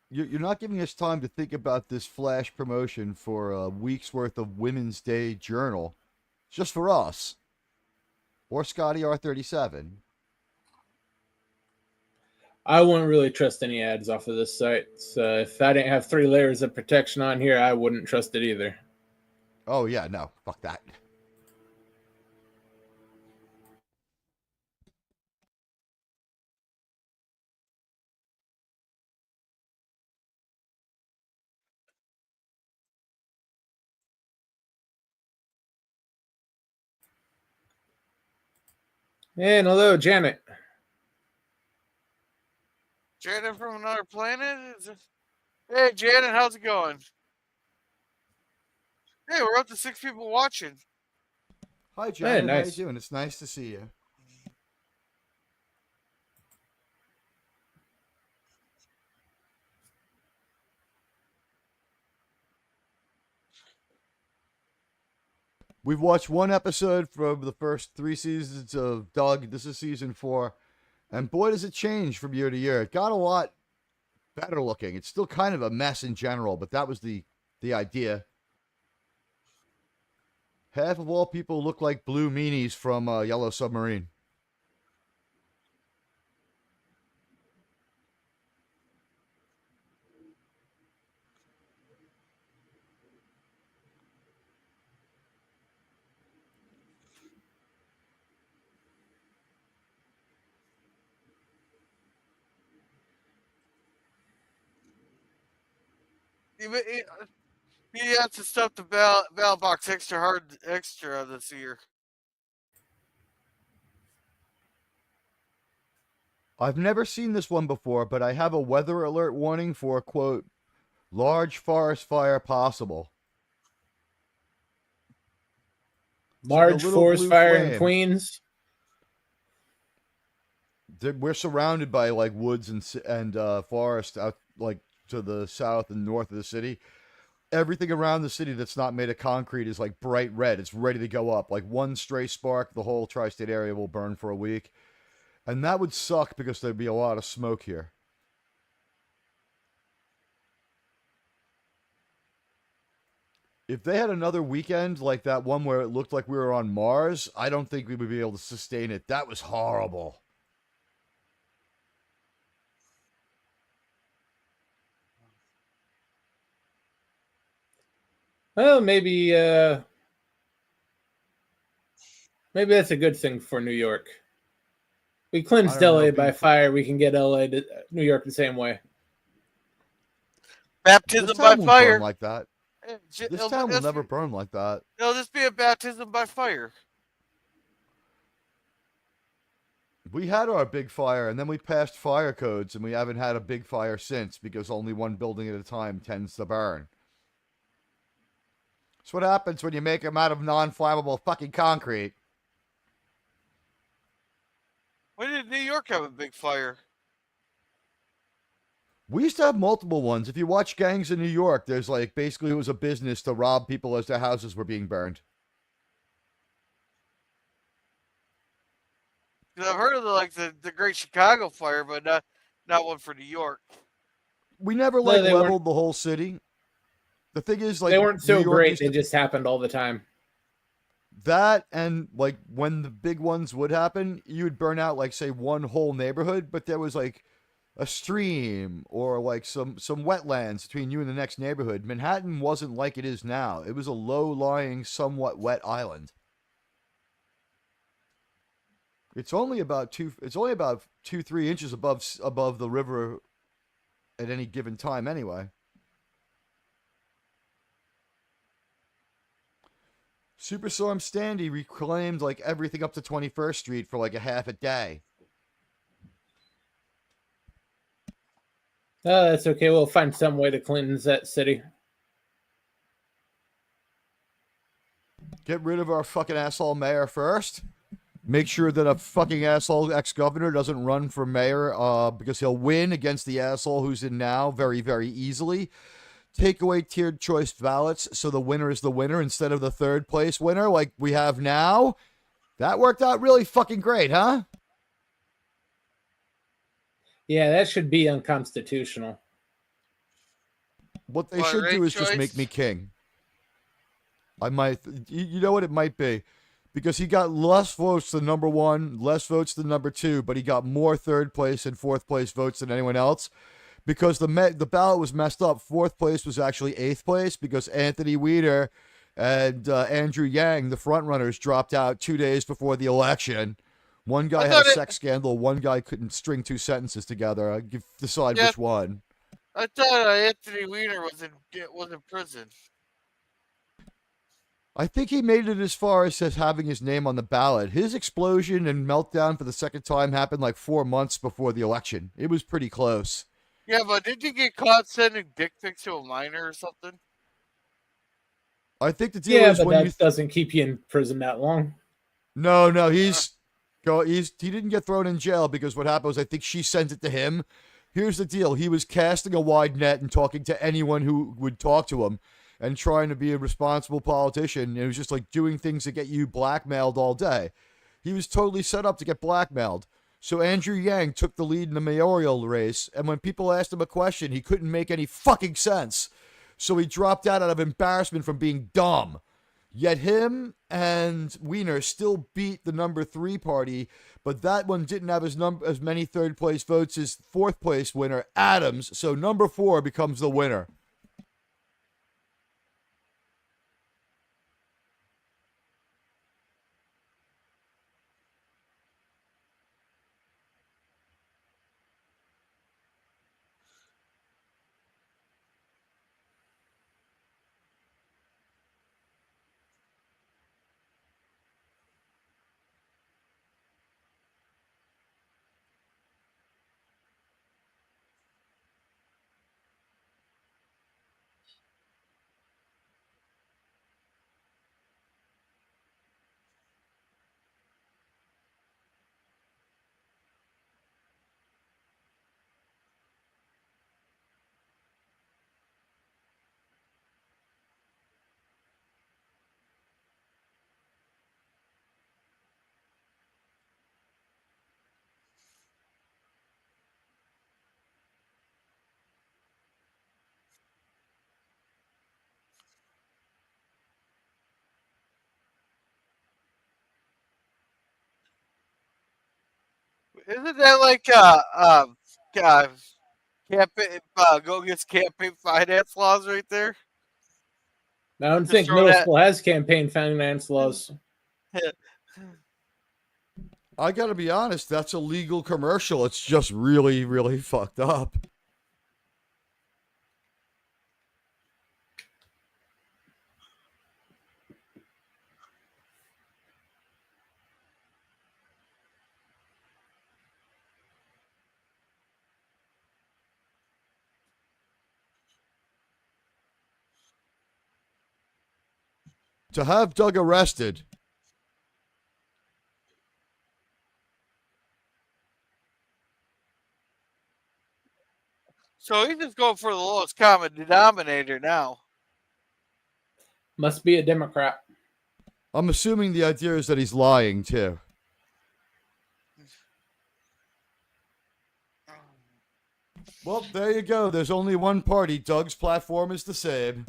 you're not giving us time to think about this flash promotion for a week's worth of Women's Day Journal. Just for us. Or Scotty R37. I wouldn't really trust any ads off of this site. So if I didn't have 3 layers of protection on here, I wouldn't trust it either. Oh, yeah, no. Fuck that. And hello, Janet. Janet from another planet? Hey, Janet, how's it going? Hey, we're up to 6 people watching. Hi, Janet. nice. How you doing? It's nice to see you. We've watched one episode from the first 3 seasons of Doug. This is season 4. And boy, does it change from year to year. It got a lot better looking. It's still kind of a mess in general, but that was the idea. Half of all people look like blue meanies from Yellow Submarine. He has to stuff the ballot box extra this year. I've never seen this one before, but I have a weather alert warning for, quote, large forest fire possible. Large little forest blue fire flame. in Queens. We're surrounded by like woods and forest out like to the south and north of the city. Everything around the city that's not made of concrete is like bright red. It's ready to go up. Like one stray spark, the whole tri-state area will burn for a week. And that would suck because there'd be a lot of smoke here. If they had another weekend like that one where it looked like we were on Mars, I don't think we would be able to sustain it. That was horrible. Well, maybe that's a good thing for New York. We cleansed I don't know, LA by fire. We can get LA to New York the same way. Baptism This by town won't fire. burn like that. This town will never burn like that. It'll just be a baptism by fire. We had our big fire, and then we passed fire codes, and we haven't had a big fire since because only one building at a time tends to burn. That's what happens when you make them out of non-flammable fucking concrete. When did New York have a big fire? We used to have multiple ones. If you watch Gangs in New York, there's like basically it was a business to rob people as their houses were being burned. 'Cause I've heard of the Great Chicago Fire, but not one for New York. We never No, like they leveled the whole city. The thing is, like They weren't so New York great. used They to- just happened all the time. That and like when the big ones would happen, you would burn out like say one whole neighborhood, but there was like a stream or like some wetlands between you and the next neighborhood. Manhattan wasn't like it is now. It was a low-lying, somewhat wet island. It's only about 2-3 inches above the river at any given time anyway. Superstorm Sandy reclaimed like everything up to 21st Street for like a half a day. Oh, that's okay. We'll find some way to cleanse that city. Get rid of our fucking asshole mayor first. Make sure that a fucking asshole ex-governor doesn't run for mayor because he'll win against the asshole who's in now very, very easily. take away tiered choice ballots so the winner is the winner instead of the third place winner like we have now, that worked out really fucking great, huh? Yeah, that should be unconstitutional. What they What, should do ranked is just make choice? me king. I might, you know what it might be? Because he got less votes than number one, less votes than number two, but he got more third place and fourth place votes than anyone else. Because the ballot was messed up. Fourth place was actually eighth place because Anthony Weiner and Andrew Yang, the front runners, dropped out 2 days before the election. One guy I had a thought sex scandal. One guy couldn't string two sentences together. Decide Yeah. which one. I thought Anthony Weiner was in prison. I think he made it as far as having his name on the ballot. His explosion and meltdown for the second time happened like 4 months before the election. It was pretty close. Yeah, but did you get caught sending dick pics to a minor or something? I think the deal Yeah, is but when that you doesn't keep you in prison that long. No, he didn't get thrown in jail because what happened was I think she sent it to him. Here's the deal. He was casting a wide net and talking to anyone who would talk to him and trying to be a responsible politician. It was just like doing things to get you blackmailed all day. He was totally set up to get blackmailed. So Andrew Yang took the lead in the mayoral race, and when people asked him a question, he couldn't make any fucking sense. So he dropped out of embarrassment from being dumb. Yet him and Weiner still beat the number 3 party, but that one didn't have as many third place votes as fourth place winner Adams. So number 4 becomes the winner. Isn't that like campaign go against campaign finance laws right there? I don't Just think throw middle that. school has campaign finance laws. I gotta be honest, that's a legal commercial. It's just really, really fucked up. To have Doug arrested, So he's just going for the lowest common denominator now. Must be a Democrat. I'm assuming the idea is that he's lying too. Well, there you go. There's only one party. Doug's platform is the same.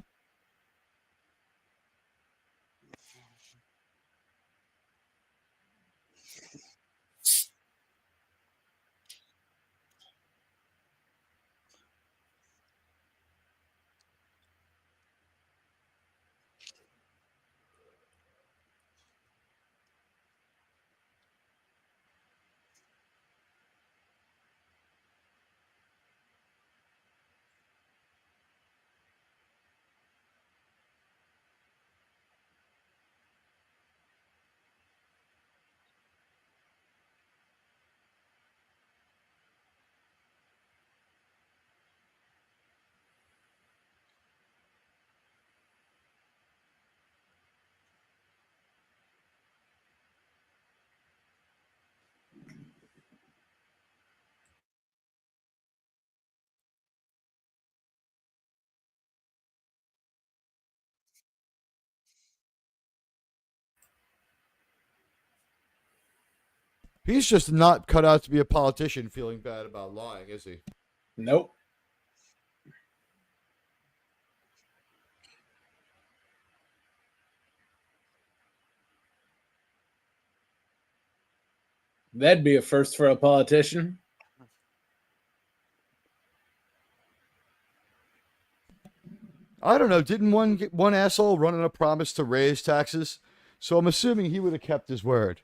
He's just not cut out to be a politician feeling bad about lying, is he? Nope. That'd be a first for a politician. I don't know. Didn't one asshole run on a promise to raise taxes? So I'm assuming he would have kept his word.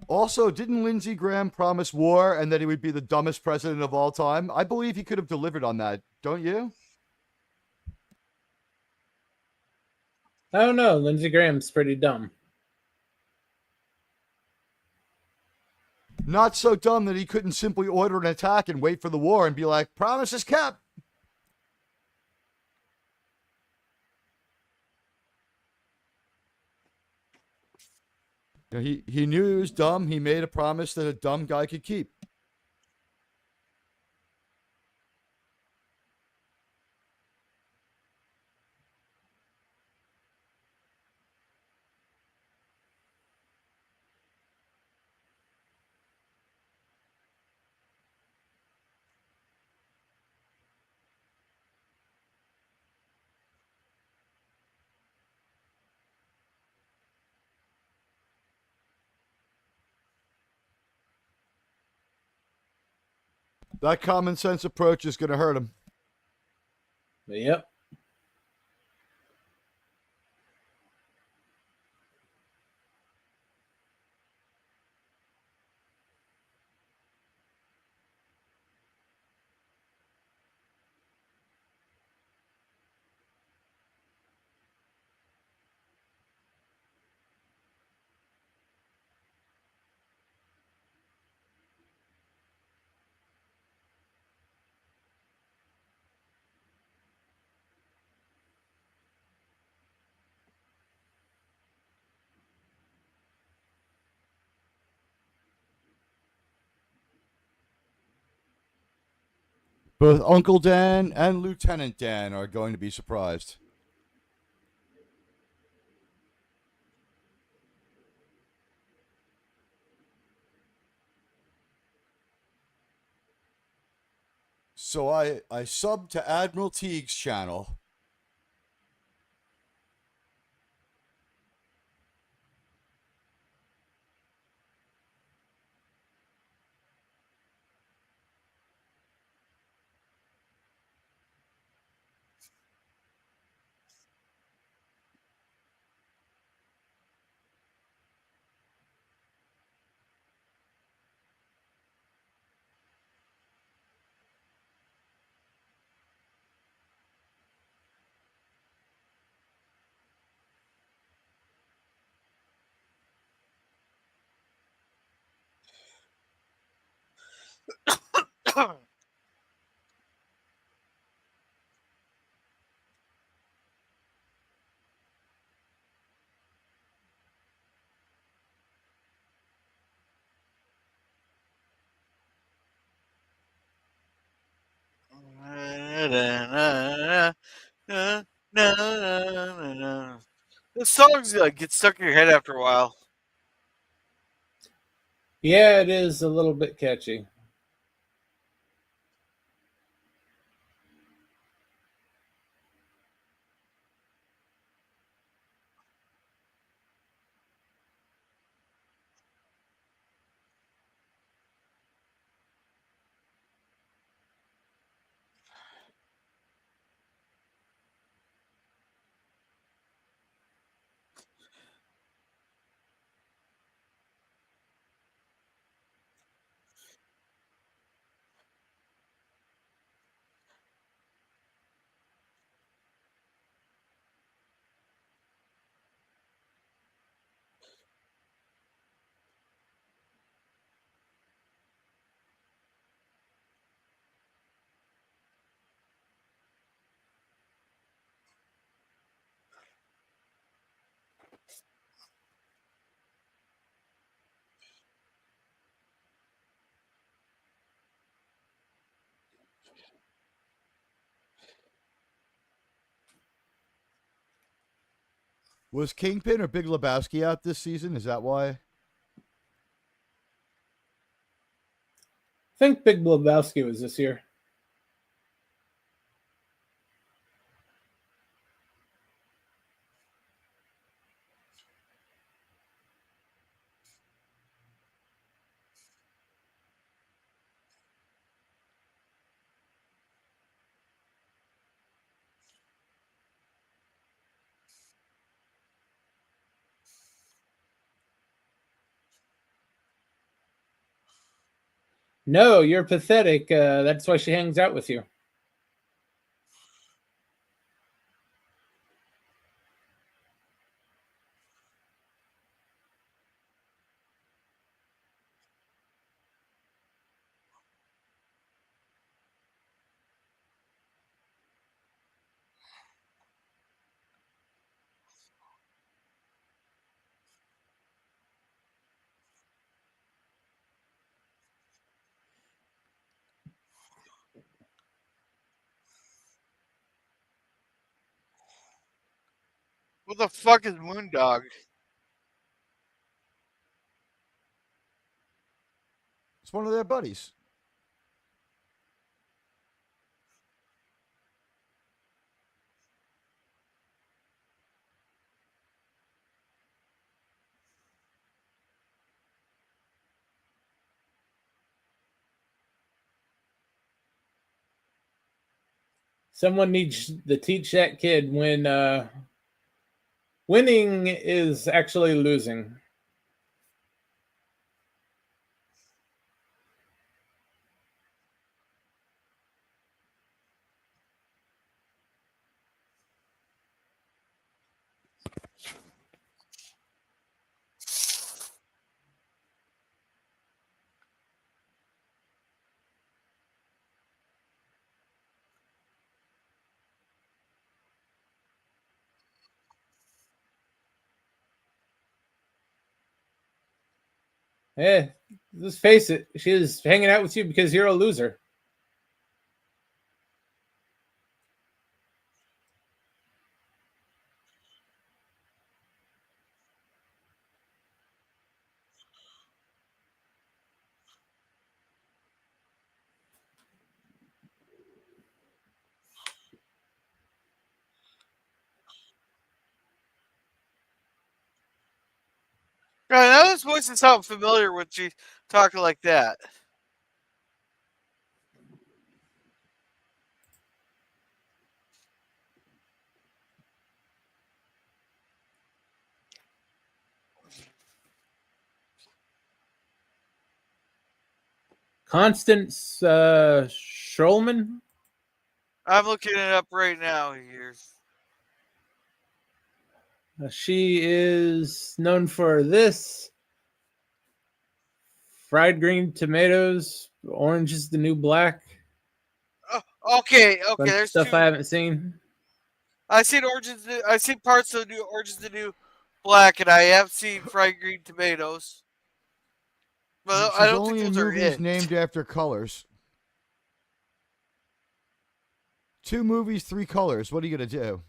Also, didn't Lindsey Graham promise war and that he would be the dumbest president of all time? I believe he could have delivered on that, don't you? I don't know. Lindsey Graham's pretty dumb. Not so dumb that he couldn't simply order an attack and wait for the war and be like, promise is kept. You know, he knew he was dumb. He made a promise that a dumb guy could keep. That common sense approach is going to hurt him. Yep. Both Uncle Dan and Lieutenant Dan are going to be surprised. So I subbed to Admiral Teague's channel. The songs get stuck in your head after a while. Yeah, it is a little bit catchy. Was Kingpin or Big Lebowski out this season? Is that why? I think Big Lebowski was this year. No, you're pathetic. That's why she hangs out with you. What the fuck is Moondog? It's one of their buddies. Someone needs to teach that kid when winning is actually losing. Eh, let's face it, she is hanging out with you because you're a loser. God, now this voice is sound familiar with you talking like that. Constance Schrollman. I'm looking it up right now here. She is known for this: Fried Green Tomatoes, Orange is the New Black. Oh, okay, Bunch of there's stuff two. I haven't seen. I seen I seen parts of New Orange is the New Black, and I have seen Fried Green Tomatoes. But I She's don't think only in those are movies it. named after colors. 2 movies, 3 colors. What are you going to do?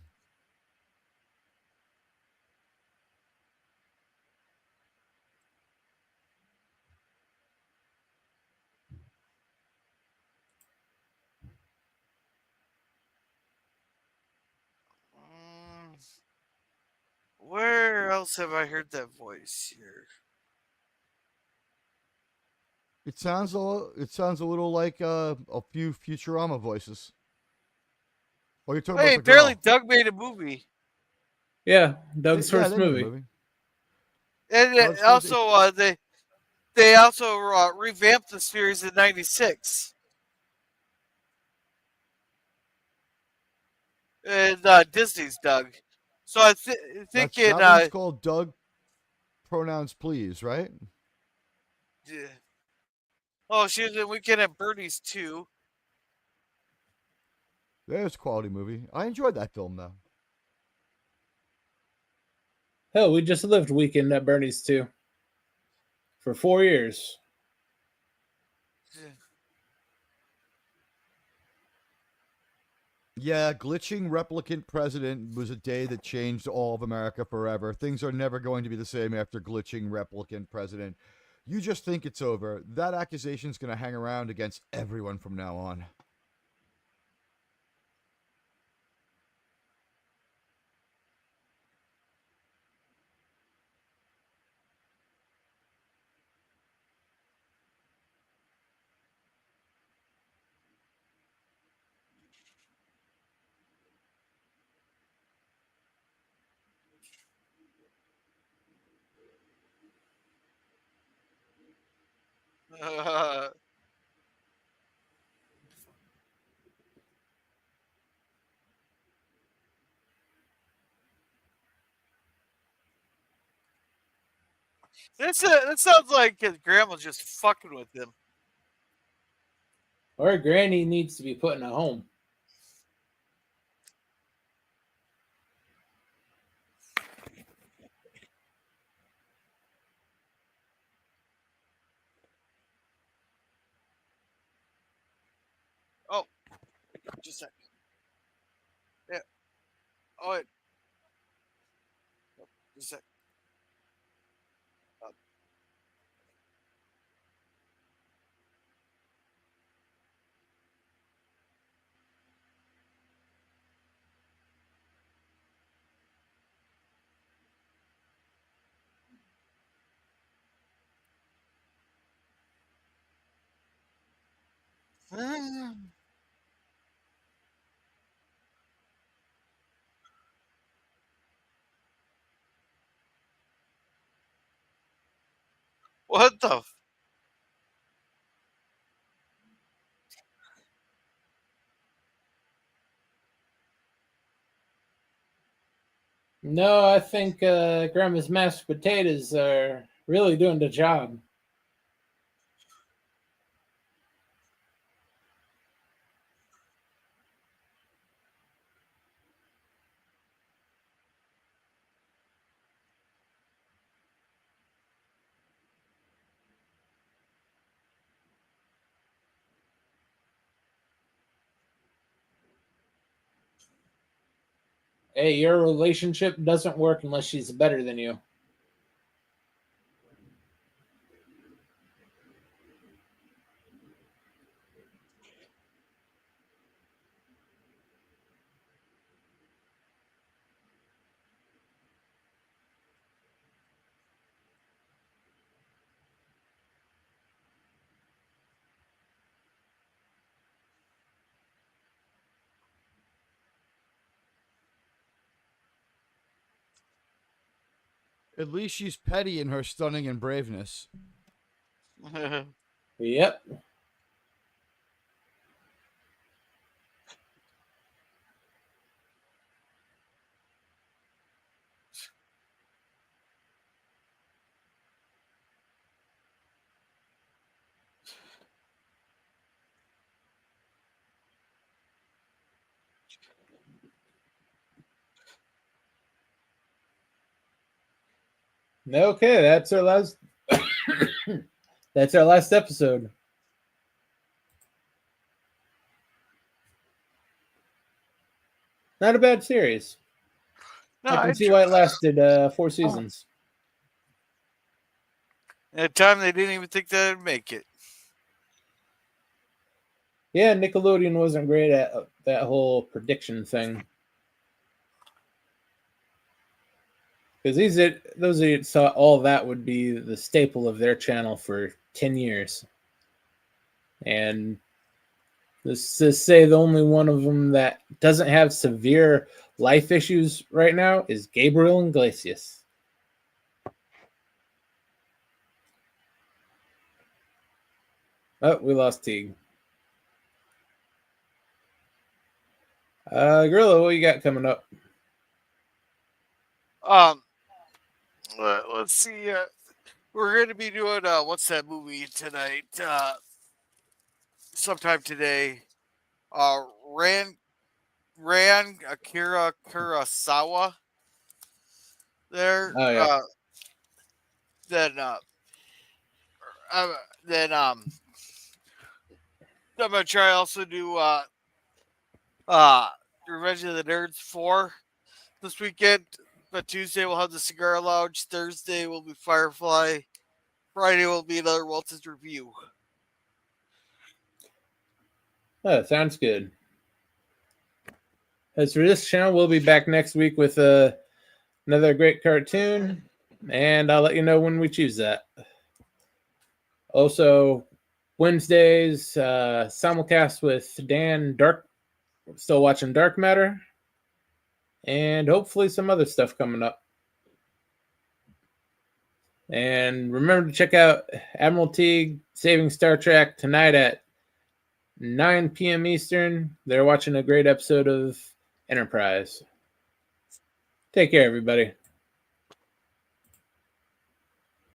Where else have I heard that voice here? It sounds a little like a few Futurama voices. Oh, you're talking Hey, about the apparently girl. Doug made a movie. Yeah, Doug's Yeah, first they made a movie. movie. And Doug's first- also, they also revamped the series in '96. And Disney's Doug. So I think in that one's called Doug Pronouns Please, right? oh, she was in Weekend at Bernie's too. There's a quality movie. I enjoyed that film though. Hell, we just lived Weekend at Bernie's too for 4 years. Yeah, glitching replicant president was a day that changed all of America forever. Things are never going to be the same after glitching replicant president. You just think it's over. That accusation's going to hang around against everyone from now on. That sounds like his grandma's just fucking with him. Or Granny needs to be put in a home. Oh, just a sec. Yeah. Oh, wait. Just a sec. What the? No, I think Grandma's mashed potatoes are really doing the job. Hey, your relationship doesn't work unless she's better than you. At least she's petty in her stunning and braveness. Yep. Okay, that's our last. That's our last episode. Not a bad series. No, I can see why it lasted 4 seasons. At the time, they didn't even think they'd make it. Yeah, Nickelodeon wasn't great at that whole prediction thing. Because those idiots thought all that would be the staple of their channel for 10 years. And let's just say the only one of them that doesn't have severe life issues right now is Gabriel Iglesias. Oh, we lost Teague. Gorilla, what you got coming up? Let's see. We're going to be doing what's that movie tonight? Sometime today. Ran Akira Kurosawa. There. Oh yeah. Then I'm gonna try also do Revenge of the Nerds 4 this weekend. But Tuesday we'll have the Cigar Lounge. Thursday will be Firefly. Friday will be another Walt's review. Oh, sounds good. As for this channel, we'll be back next week with another great cartoon, and I'll let you know when we choose that. Also, Wednesdays, simulcast with Dan Dark, still watching Dark Matter, and hopefully some other stuff coming up. And remember to check out Admiralty Saving Star Trek tonight at 9 p.m. Eastern. They're watching a great episode of Enterprise. Take care, everybody.